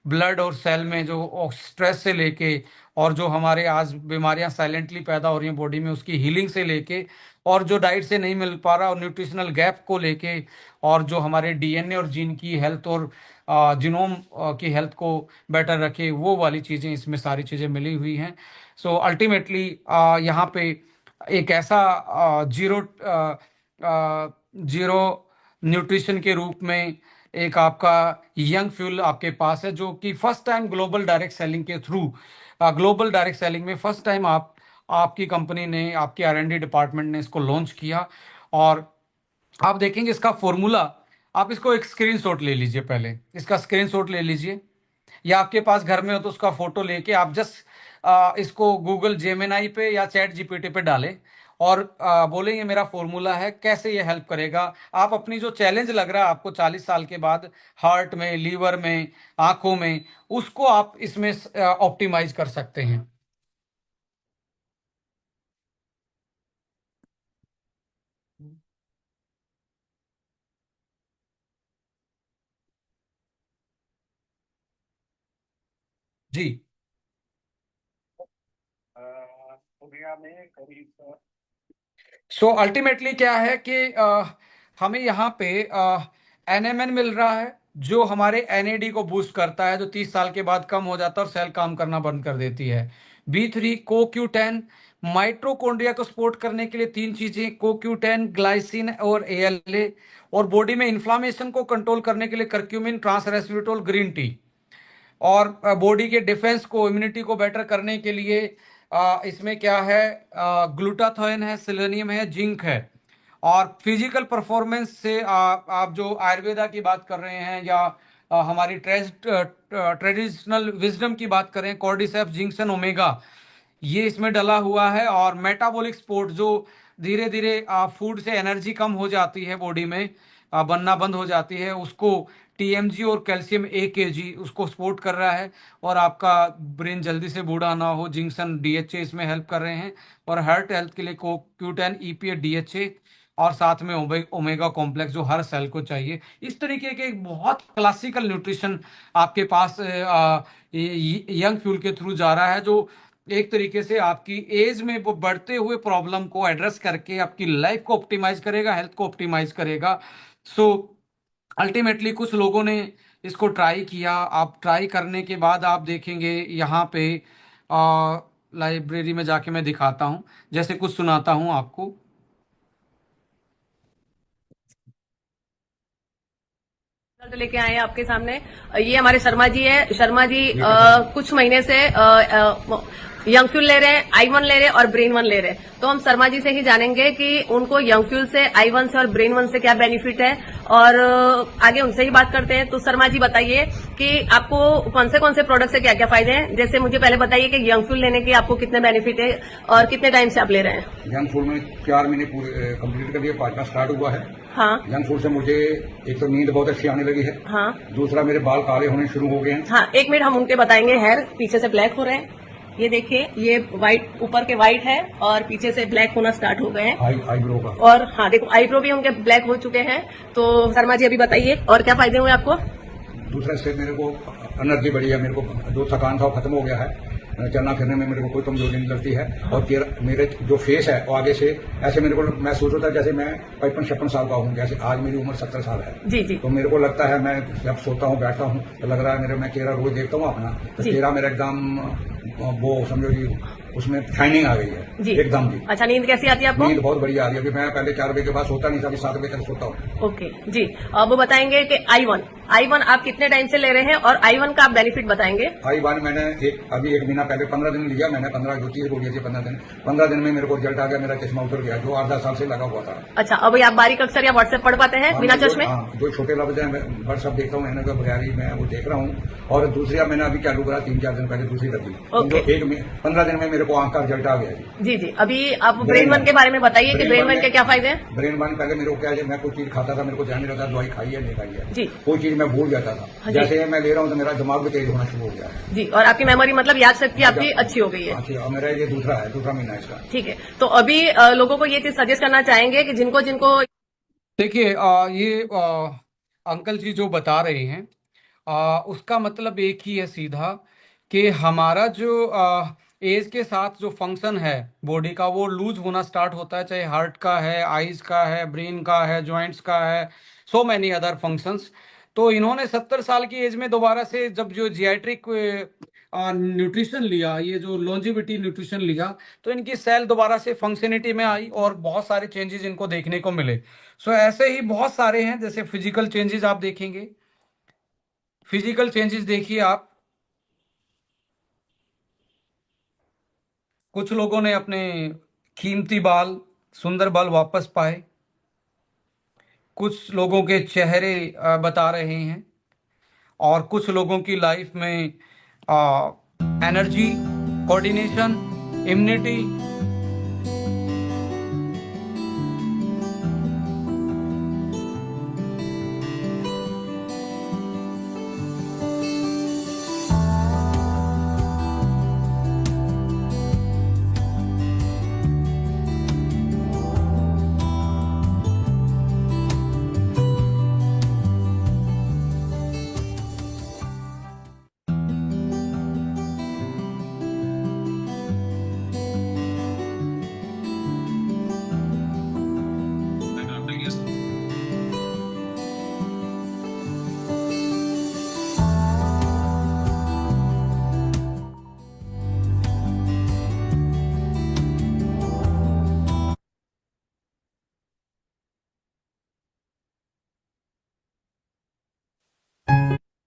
ब्लड और सेल में जो स्ट्रेस से लेके, और जो हमारे आज बीमारियां साइलेंटली पैदा हो रही हैं बॉडी में उसकी हीलिंग से लेके, और जो डाइट से नहीं मिल पा रहा और न्यूट्रिशनल गैप को लेके, और जो हमारे डीएनए और जीन की हेल्थ और जिनोम की हेल्थ को बेटर रखे, वो वाली चीज़ें इसमें सारी चीज़ें मिली हुई हैं। सो अल्टीमेटली यहाँ पे एक ऐसा जीरो न्यूट्रिशन के रूप में एक आपका यंग फ्यूल आपके पास है, जो कि first time global direct selling के थ्रू, ग्लोबल डायरेक्ट सेलिंग में फर्स्ट टाइम आपकी कंपनी ने, आपके आर एंड डी डिपार्टमेंट ने इसको लॉन्च किया। और आप देखेंगे इसका फॉर्मूला, आप इसको एक स्क्रीनशॉट ले लीजिए, पहले इसका स्क्रीनशॉट ले लीजिए, या आपके पास घर में हो तो उसका फोटो लेके आप जस्ट इसको गूगल जेमिनाई पे या चैट जीपीटी पे डालें और बोलेंगे मेरा फॉर्मूला है, कैसे ये हेल्प करेगा। आप अपनी जो चैलेंज लग रहा है आपको 40 साल के बाद, हार्ट में, लीवर में, आंखों में, उसको आप इसमें ऑप्टिमाइज कर सकते हैं। जी। सो अल्टीमेटली क्या है कि हमें यहाँ पे एनएमएन मिल रहा है, जो हमारे एनएडी को बूस्ट करता है, जो 30 साल के बाद कम हो जाता है और सेल काम करना बंद कर देती है। बी 3, CoQ10, माइट्रोकॉन्ड्रिया को सपोर्ट करने के लिए तीन चीजें, CoQ10, ग्लाइसिन और ALA, और बॉडी में इंफ्लामेशन को कंट्रोल करने के लिए curcumin, trans resveratrol, green T. और बॉडी के डिफेंस को, इम्यूनिटी को बेटर करने के लिए इसमें क्या है, ग्लूटाथायोन है, सेलेनियम है, जिंक है। और फिजिकल परफॉर्मेंस से आप जो आयुर्वेदा की बात कर रहे हैं या हमारी ट्रेडिशनल विजडम की बात करें, कॉर्डिसेप्स, जिंक्सन, ओमेगा, ये इसमें डला हुआ है। और मेटाबॉलिक सपोर्ट, जो धीरे धीरे फूड से एनर्जी कम हो जाती है बॉडी में, बनना बंद हो जाती है, उसको टीएमजी और कैल्शियम AKG उसको सपोर्ट कर रहा है। और आपका ब्रेन जल्दी से बूढ़ा ना हो, जिंक्सन DHA इसमें हेल्प कर रहे हैं। और हार्ट हेल्थ के लिए को Q10 EPA DHA, और साथ में ओमेगा कॉम्प्लेक्स जो हर सेल को चाहिए। इस तरीके के एक बहुत क्लासिकल न्यूट्रिशन आपके पास यंग फ्यूल के थ्रू जा रहा है, जो एक तरीके से आपकी एज में वो बढ़ते हुए प्रॉब्लम को एड्रेस करके आपकी लाइफ को ऑप्टिमाइज करेगा, हेल्थ को ऑप्टिमाइज करेगा। सो अल्टीमेटली कुछ लोगों ने इसको ट्राई किया। आप ट्राई करने के बाद आप देखेंगे यहाँ पे लाइब्रेरी में जाके मैं दिखाता हूँ, जैसे कुछ सुनाता हूँ आपको। रिजल्ट लेके आए हैं आपके सामने। ये हमारे शर्मा जी है। शर्मा जी कुछ महीने से यंगफ्यूल ले रहे हैं, I1 ले रहे हैं और ब्रेन 1 ले रहे हैं। तो हम शर्मा जी से ही जानेंगे कि उनको यंगफ्यूल से, I1 से और ब्रेन 1 से क्या बेनिफिट है, और आगे उनसे ही बात करते हैं। तो शर्मा जी बताइए कि आपको कौन से प्रोडक्ट से क्या क्या फायदे हैं। जैसे मुझे पहले बताइए कि यंगफ्यूल लेने के आपको कितने बेनिफिट है और कितने टाइम से आप ले रहे हैं। यंग फूड में 4 महीने पूरे कंप्लीट कर दिए, 5वां स्टार्ट हुआ है। हाँ यंग फूड से मुझे एक तो नींद बहुत अच्छी आने लगी है। हाँ दूसरा, मेरे बाल काले होने शुरू हो गए हैं। हाँ, 1 मिनट हम उनके बताएंगे। हेयर पीछे से ब्लैक हो रहे हैं, ये देखिए, ये व्हाइट, ऊपर के व्हाइट है और पीछे से ब्लैक होना स्टार्ट हो गए हैं। आईब्रो का। और हाँ देखो, आईब्रो भी उनके ब्लैक हो चुके हैं। तो शर्मा जी अभी बताइए और क्या फायदे हुए आपको। दूसरा, इससे मेरे को एनर्जी बढ़ी है। मेरे को जो थकान था वो खत्म हो गया है। चलना फिरने में मेरे को कोई कमजोरी नहीं लगती है। और मेरे जो फेस है वो आगे से ऐसे मेरे को महसूस होता है जैसे मैं 55-56 साल का हूँ। जैसे आज मेरी उम्र 70 साल है। जी जी। तो मेरे को लगता है, मैं जब सोता हूँ, बैठता हूँ, तो लग रहा है मेरे, मैं चेहरा रोज देखता हूँ अपना, तो चेहरा मेरा एकदम वो समझो जी, उसमें शाइनिंग आ गई है जी एकदम जी। अच्छा, नींद कैसी आती है आपको। नींद बहुत बढ़िया आ रही है। अभी मैं पहले 4 बजे के बाद सोता नहीं था, अभी 7 बजे तक सोता हूँ। ओके जी। अब वो बताएंगे कि I1 आप कितने टाइम से ले रहे हैं और I1 का आप बेनिफिट बताएंगे। I1 मैंने अभी 1 महीना पहले 15 दिन लिया। मैंने 15 जो चीज बोली थी 15 दिन में मेरे को रिजल्ट आ गया। मेरा चश्मा उतर गया जो 8-10 साल से लगा हुआ था। अच्छा, अभी आप बारीक अक्षर या व्हाट्सएप पढ़ पाते हैं बिना चश्मे। जो छोटे लफ्ज है व्हाट्सएप देखता हूँ, मैंने बघारी में वो देख रहा हूँ। और दूसरी मैंने अभी चालू करा 3-4 दिन पहले, दूसरी लगी। तो 15 दिन में मेरे को आंख का रिजल्ट आ गया जी। जी। अभी आप ब्रेन 1 के बारे में बताइए कि ब्रेन 1 के क्या फायदे हैं। ब्रेन 1 पहले मेरे को क्या है, मैं कोई चीज खाता था, मेरे को ध्यान नहीं रहता दवाई खाई है नहीं खाई है जी। कोई चीज मैं भूल जाता था। जैसे मैं ले रहा हूँ तो मेरा दिमाग भी तेज होना शुरू हो गया है जी। और आपकी मेमोरी, मतलब याद शक्ति आपकी अच्छी हो गई है। अच्छी। और मेरा ये दूसरा महीना है इसका। ठीक है, तो अभी लोगों को ये चीज सजेस्ट करना चाहेंगे कि जिनको जिनको देखिए, ये अंकल जी जो बता रहे हैं, उसका मतलब एक ही है सीधा, कि हमारा जो एज के साथ जो फंक्शन है बॉडी का, वो लूज होना स्टार्ट होता है, चाहे हार्ट का है, आईज का है, ब्रेन का है, जॉइंट्स का है, सो मैनी अदर फंक्शंस। तो इन्होंने 70 साल की एज में दोबारा से जब जो जियाट्रिक न्यूट्रिशन लिया, ये जो लॉन्जिविटी न्यूट्रिशन लिया, तो इनकी सेल दोबारा से फंक्शनिटी में आई और बहुत सारे चेंजेस इनको देखने को मिले। सो ऐसे ही बहुत सारे हैं, जैसे फिजिकल चेंजेस आप देखेंगे, फिजिकल चेंजेस देखिए आप। कुछ लोगों ने अपने कीमती बाल, सुंदर बाल वापस पाए। कुछ लोगों के चेहरे बता रहे हैं। और कुछ लोगों की लाइफ में एनर्जी, कोऑर्डिनेशन, इम्यूनिटी।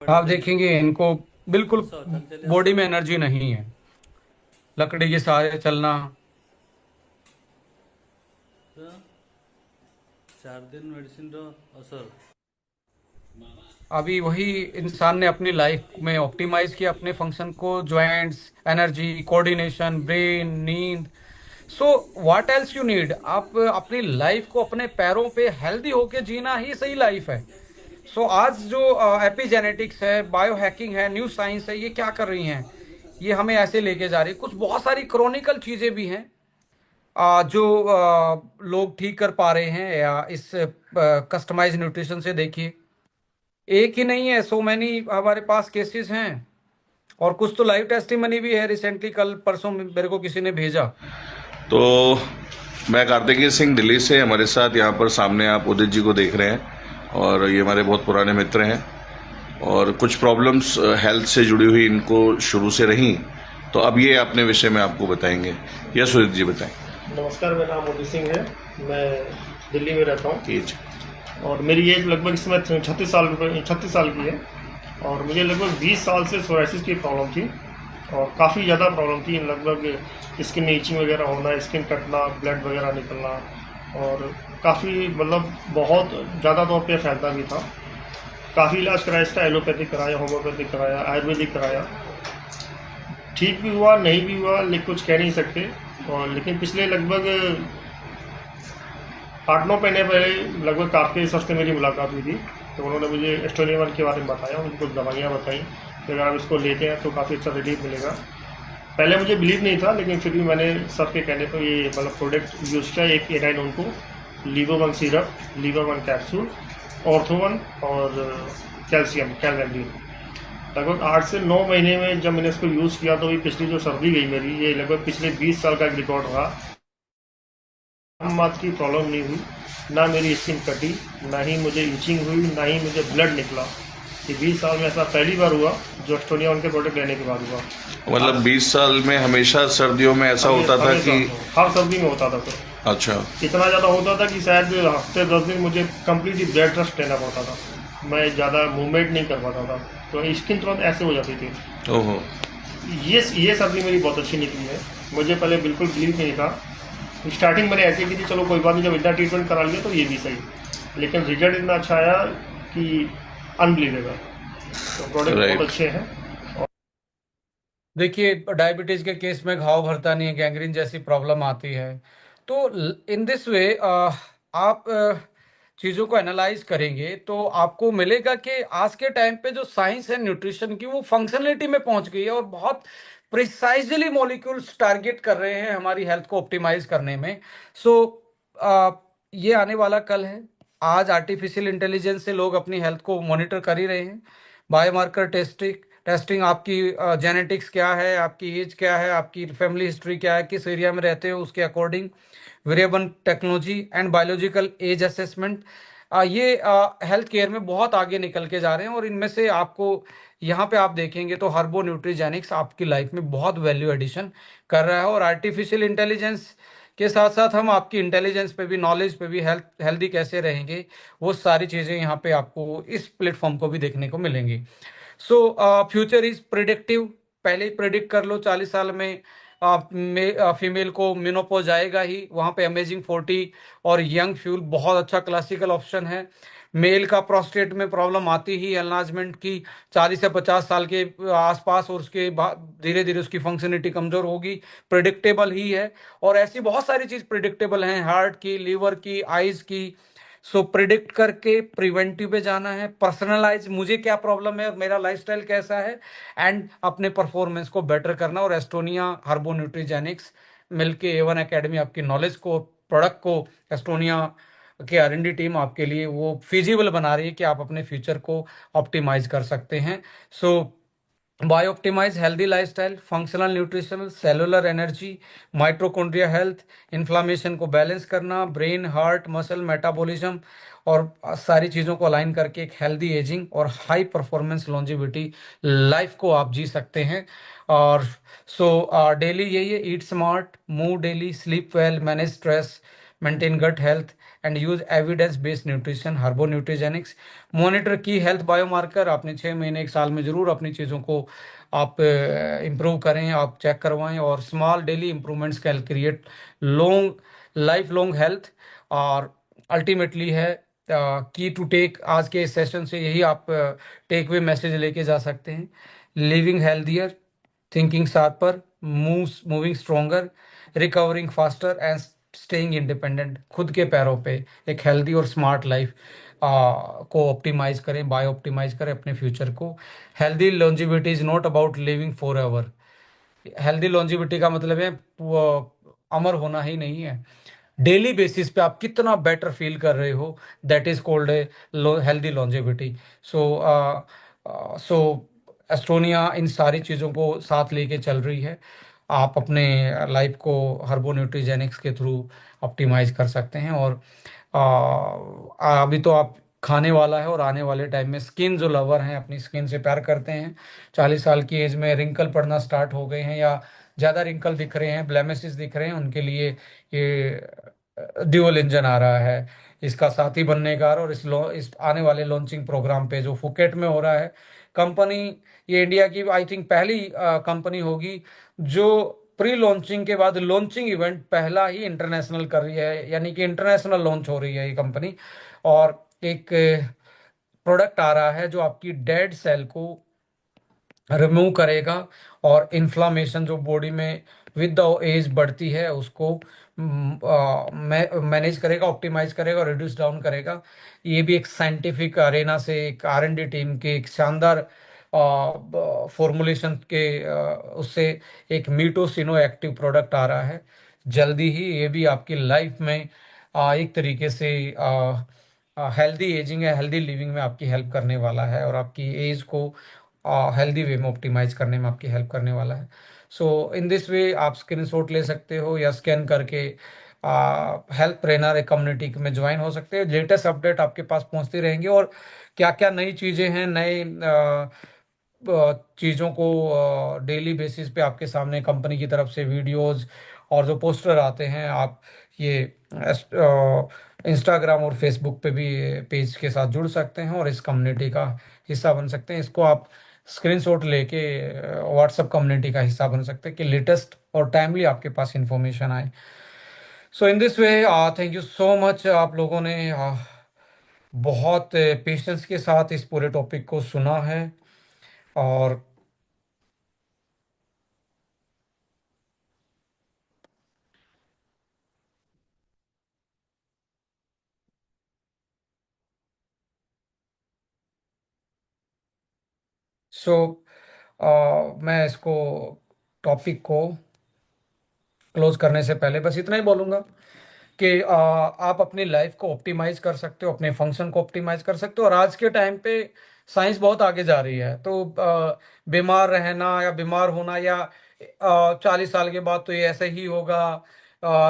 आप देखेंगे इनको बिल्कुल असं चलचली बॉडी असं में एनर्जी नहीं है, लकड़ी के सहारे चलना। तर 4 दिन मेडिसिनର असर। अभी वही इंसान ने अपनी लाइफ में ऑप्टिमाइज किया अपने फंक्शन को, जॉइंट्स, एनर्जी, कोऑर्डिनेशन, ब्रेन, नींद। So what else you need? आप अपनी लाइफ को अपने पैरों पे हेल्दी होके जीना ही सही लाइफ है। सो आज जो एपिजेनेटिक्स है, बायो हैकिंग है, न्यू साइंस है, ये क्या कर रही हैं? ये हमें ऐसे लेके जा रही है। कुछ बहुत सारी क्रॉनिकल चीजें भी हैं जो लोग ठीक कर पा रहे हैं या इस कस्टमाइज न्यूट्रिशन से। देखिए, एक ही नहीं है, सो मैनी हमारे पास केसेस हैं, और कुछ तो लाइव टेस्टिमनी भी है। रिसेंटली कल परसों मेरे को किसी ने भेजा। तो मैं कार्तिकेय सिंह दिल्ली से, हमारे साथ यहाँ पर सामने आप उदित जी को देख रहे हैं और ये हमारे बहुत पुराने मित्र हैं और कुछ प्रॉब्लम्स हेल्थ से जुड़ी हुई इनको शुरू से रही, तो अब ये अपने विषय में आपको बताएंगे। यस उदित जी बताएं। नमस्कार, मेरा नाम उदित सिंह है। मैं दिल्ली में रहता हूँ एज और मेरी एज लगभग इस समय 36 साल की है। और मुझे लगभग 20 साल से सोराइसिस की प्रॉब्लम थी और काफ़ी ज़्यादा प्रॉब्लम थी। लगभग स्किन में इचिंग वगैरह होना, स्किन कटना, ब्लड वगैरह निकलना, और काफ़ी मतलब बहुत ज़्यादा तौर पे फैलता भी था। काफ़ी इलाज कराया, इसका एलोपैथिक कराया, होम्योपैथिक कराया, आयुर्वेदिक कराया, ठीक भी हुआ नहीं भी हुआ, लेकिन कुछ कह नहीं सकते। और लेकिन पिछले लगभग 8-9 महीने पहले लगभग काफ़ी सर से मेरी मुलाकात हुई थी, तो उन्होंने मुझे एस्टोनिया के बारे में बताया, उनको कुछ दवाइयाँ बताई कि अगर आप इसको लेते हैं तो काफ़ी अच्छा रिलीफ मिलेगा। पहले मुझे बिलीव नहीं था, लेकिन फिर भी मैंने सर के कहने पर ये मतलब प्रोडक्ट यूज़ किया। एक एनाइन उनको liver 1 syrup, liver 1 capsule, ortho 1 और कैल्शियम कैलवेंडिन। लगभग 8 से 9 महीने में जब मैंने इसको यूज़ किया तो ये पिछली जो सर्दी गई मेरी, ये लगभग पिछले 20 साल का एक रिकॉर्ड रहा। मात की प्रॉब्लम नहीं हुई, ना मेरी स्किन कटी, ना ही मुझे इचिंग हुई, ना ही मुझे ब्लड निकला। ये 20 साल में ऐसा पहली बार हुआ जो एस्टोनिया उनके प्रोडक्ट लेने के बाद हुआ। मतलब 20 साल में हमेशा सर्दियों में ऐसा होता था कि हर सर्दी में होता था सर। अच्छा, इतना ज़्यादा होता था कि शायद हफ्ते 10 दिन मुझे कम्प्लीटली बेड रेस्ट लेना पड़ता था, मैं ज़्यादा मूवमेंट नहीं कर पाता था, तो स्किन तुरंत ऐसे हो जाती थी। ओहो, ये सर्दी मेरी बहुत अच्छी निकली है। मुझे पहले बिल्कुल बिलीव नहीं था। स्टार्टिंग मैंने ऐसे की थी, चलो कोई बात नहीं, जब इतना ट्रीटमेंट करा लिया तो ये भी सही, लेकिन रिजल्ट इतना अच्छा आया कि अनबिलीवेबल। तो प्रोडक्ट Right. बहुत अच्छे हैं। देखिए, डायबिटीज के केस में घाव भरता नहीं है, गैंग्रीन जैसी प्रॉब्लम आती है। तो इन दिस वे आप चीज़ों को एनालाइज करेंगे तो आपको मिलेगा कि आज के टाइम पे जो साइंस है न्यूट्रिशन की, वो फंक्शनलिटी में पहुंच गई है और बहुत प्रिसाइजली मॉलिक्यूल्स टारगेट कर रहे हैं हमारी हेल्थ को ऑप्टिमाइज करने में। सो ये आने वाला कल है। आज आर्टिफिशियल इंटेलिजेंस से लोग अपनी हेल्थ को मॉनिटर कर ही रहे हैं। बायोमार्कर टेस्टिंग आपकी जेनेटिक्स क्या है, आपकी एज क्या है, आपकी फैमिली हिस्ट्री क्या है, किस एरिया में रहते हो, उसके according variable technology and biological age assessment, ये हेल्थ केयर में बहुत आगे निकल के जा रहे हैं। और इनमें से आपको यहाँ पे आप देखेंगे तो हर्बो न्यूट्रीजेनिक्स आपकी लाइफ में बहुत वैल्यू एडिशन कर रहा है। और आर्टिफिशियल इंटेलिजेंस के साथ साथ हम आपकी इंटेलिजेंस पे भी, नॉलेज पे भी, हेल्दी कैसे रहेंगे, वो सारी चीज़ें यहाँ पे आपको इस प्लेटफॉर्म को भी देखने को मिलेंगी। So future is predictive. पहले ही प्रिडिक्ट कर लो, 40 साल में फीमेल को मिनोपॉज आएगा ही। वहाँ पे अमेजिंग 40 और यंग फ्यूल बहुत अच्छा क्लासिकल ऑप्शन है। मेल का प्रोस्टेट में प्रॉब्लम आती ही एनलार्जमेंट की 40 से 50 साल के आसपास, और उसके बाद धीरे धीरे उसकी फंक्शनलिटी कमज़ोर होगी, प्रिडिक्टेबल ही है। और ऐसी बहुत सारी चीज़ प्रिडिक्टेबल हैं, हार्ट की, लीवर की, आइज़ की। सो प्रिडिक्ट करके प्रिवेंटिव पे जाना है, पर्सनलाइज मुझे क्या प्रॉब्लम है और मेरा लाइफस्टाइल कैसा है, एंड अपने परफॉर्मेंस को बेटर करना। और एस्टोनिया हर्बो न्यूट्रीजेनिक्स मिलके A1 एकेडमी आपकी नॉलेज को, प्रोडक्ट को, एस्टोनिया के R&D टीम आपके लिए वो फिजिबल बना रही है कि आप अपने फ्यूचर को ऑप्टिमाइज कर सकते हैं। So bio optimize healthy lifestyle, functional nutritional, cellular energy, mitochondria health, inflammation को बैलेंस करना, ब्रेन, हार्ट, मसल, मेटाबॉलिज्म, और सारी चीज़ों को अलाइन करके एक हेल्दी एजिंग और हाई परफॉर्मेंस लॉन्जिविटी लाइफ को आप जी सकते हैं। और सो डेली यही है, eat smart, move daily, sleep well, manage stress, maintain gut health and use evidence based nutrition, herbo nutrigenomics. Monitor key health biomarker, आपने 6 महीने 1 साल में जरूर अपनी चीज़ों को आप इम्प्रूव करें, आप चेक करवाएं। और small daily improvements can create long life long health. और अल्टीमेटली है की टू टेक, आज के इस सेशन से यही आप टेक वे मैसेज लेके जा सकते हैं। Living healthier, thinking sharper, moving stronger, recovering faster and staying independent. खुद के पैरों पे एक हेल्दी और स्मार्ट लाइफ को ऑप्टिमाइज करें, बायो ऑप्टिमाइज करें अपने फ्यूचर को। Healthy longevity is not about living for ever. Healthy longevity का मतलब है वो अमर होना ही नहीं है, डेली बेसिस पे आप कितना बेटर फील कर रहे हो, that is called a healthy longevity. So Estonia इन सारी चीज़ों को साथ लेके चल रही है। आप अपने लाइफ को हर्बो न्यूट्रीजेनिक्स के थ्रू ऑप्टिमाइज कर सकते हैं। और अभी तो आप खाने वाला है, और आने वाले टाइम में स्किन जो लवर हैं, अपनी स्किन से प्यार करते हैं, 40 साल की एज में रिंकल पड़ना स्टार्ट हो गए हैं या ज़्यादा रिंकल दिख रहे हैं, ब्लेमिशेस दिख रहे हैं, उनके लिए ये ड्यूअल इंजन आ रहा है, इसका साथी बनने का। और इस आने वाले लॉन्चिंग प्रोग्राम पे जो फुकेट में हो रहा है, कंपनी ये इंडिया की आई थिंक पहली कंपनी होगी जो प्री लॉन्चिंग के बाद लॉन्चिंग इवेंट पहला ही इंटरनेशनल कर रही है, यानी कि इंटरनेशनल लॉन्च हो रही है ये कंपनी। और एक प्रोडक्ट आ रहा है जो आपकी डेड सेल को रिमूव करेगा, और इन्फ्लामेशन जो बॉडी में विद द एज बढ़ती है उसको मैनेज करेगा, ऑप्टिमाइज करेगा, रिड्यूस डाउन करेगा। ये भी एक साइंटिफिक अरेना से एक R&D टीम के एक शानदार फॉर्मुलेशन के उससे एक मीटोसिनो एक्टिव प्रोडक्ट आ रहा है। जल्दी ही ये भी आपकी लाइफ में एक तरीके से हेल्दी एजिंग या हेल्दी लिविंग में आपकी हेल्प करने वाला है, और आपकी एज को हेल्दी वे में ऑप्टिमाइज करने में आपकी हेल्प करने वाला है। सो इन दिस वे आप स्क्रीनशॉट ले सकते हो या स्कैन करके हेल्थ ट्रेनर एक कम्युनिटी में ज्वाइन हो सकते हैं। लेटेस्ट अपडेट आपके पास पहुंचती रहेंगी, और क्या क्या नई चीज़ें हैं, नए चीज़ों को डेली बेसिस पे आपके सामने कंपनी की तरफ से वीडियोस और जो पोस्टर आते हैं, आप ये इंस्टाग्राम और फेसबुक पे भी पेज के साथ जुड़ सकते हैं और इस कम्युनिटी का हिस्सा बन सकते हैं। इसको आप स्क्रीनशॉट लेके व्हाट्सएप कम्युनिटी का हिस्सा बन सकते हैं कि लेटेस्ट और टाइमली आपके पास इंफॉर्मेशन आए। So in this way thank you so much. आप लोगों ने बहुत पेशेंस के साथ इस पूरे टॉपिक को सुना है। और सो मैं इसको टॉपिक को क्लोज करने से पहले बस इतना ही बोलूँगा कि आप अपनी लाइफ को ऑप्टिमाइज कर सकते हो, अपने फंक्शन को ऑप्टिमाइज कर सकते हो। और आज के टाइम पे साइंस बहुत आगे जा रही है, तो बीमार रहना या बीमार होना या 40 साल के बाद तो ये ऐसे ही होगा,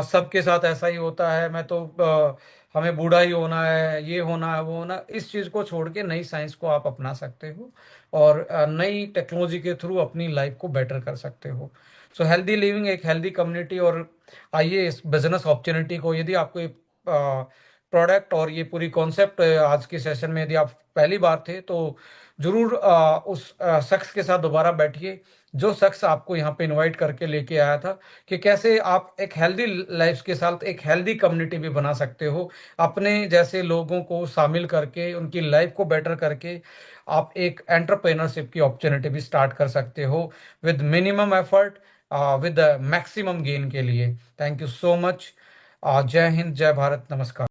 सबके साथ ऐसा ही होता है, मैं तो हमें बूढ़ा ही होना है, ये होना है, वो होना, इस चीज़ को छोड़ के नई साइंस को आप अपना सकते हो और नई टेक्नोलॉजी के थ्रू अपनी लाइफ को बेटर कर सकते हो। सो हेल्दी लिविंग, एक हेल्दी कम्युनिटी। और आइए इस बिजनेस अपॉर्चुनिटी को, यदि आपको ये प्रोडक्ट और ये पूरी कॉन्सेप्ट आज के सेशन में यदि आप पहली बार थे तो जरूर उस शख्स के साथ दोबारा बैठिए जो शख्स आपको यहाँ पे इनवाइट करके लेके आया था, कि कैसे आप एक हेल्दी लाइफ के साथ एक हेल्दी कम्युनिटी भी बना सकते हो, अपने जैसे लोगों को शामिल करके उनकी लाइफ को बेटर करके आप एक एंटरप्रेन्योरशिप की अपॉर्चुनिटी भी स्टार्ट कर सकते हो with minimum effort, with maximum gain के लिए। Thank you so much. जय हिंद, जय भारत, नमस्कार।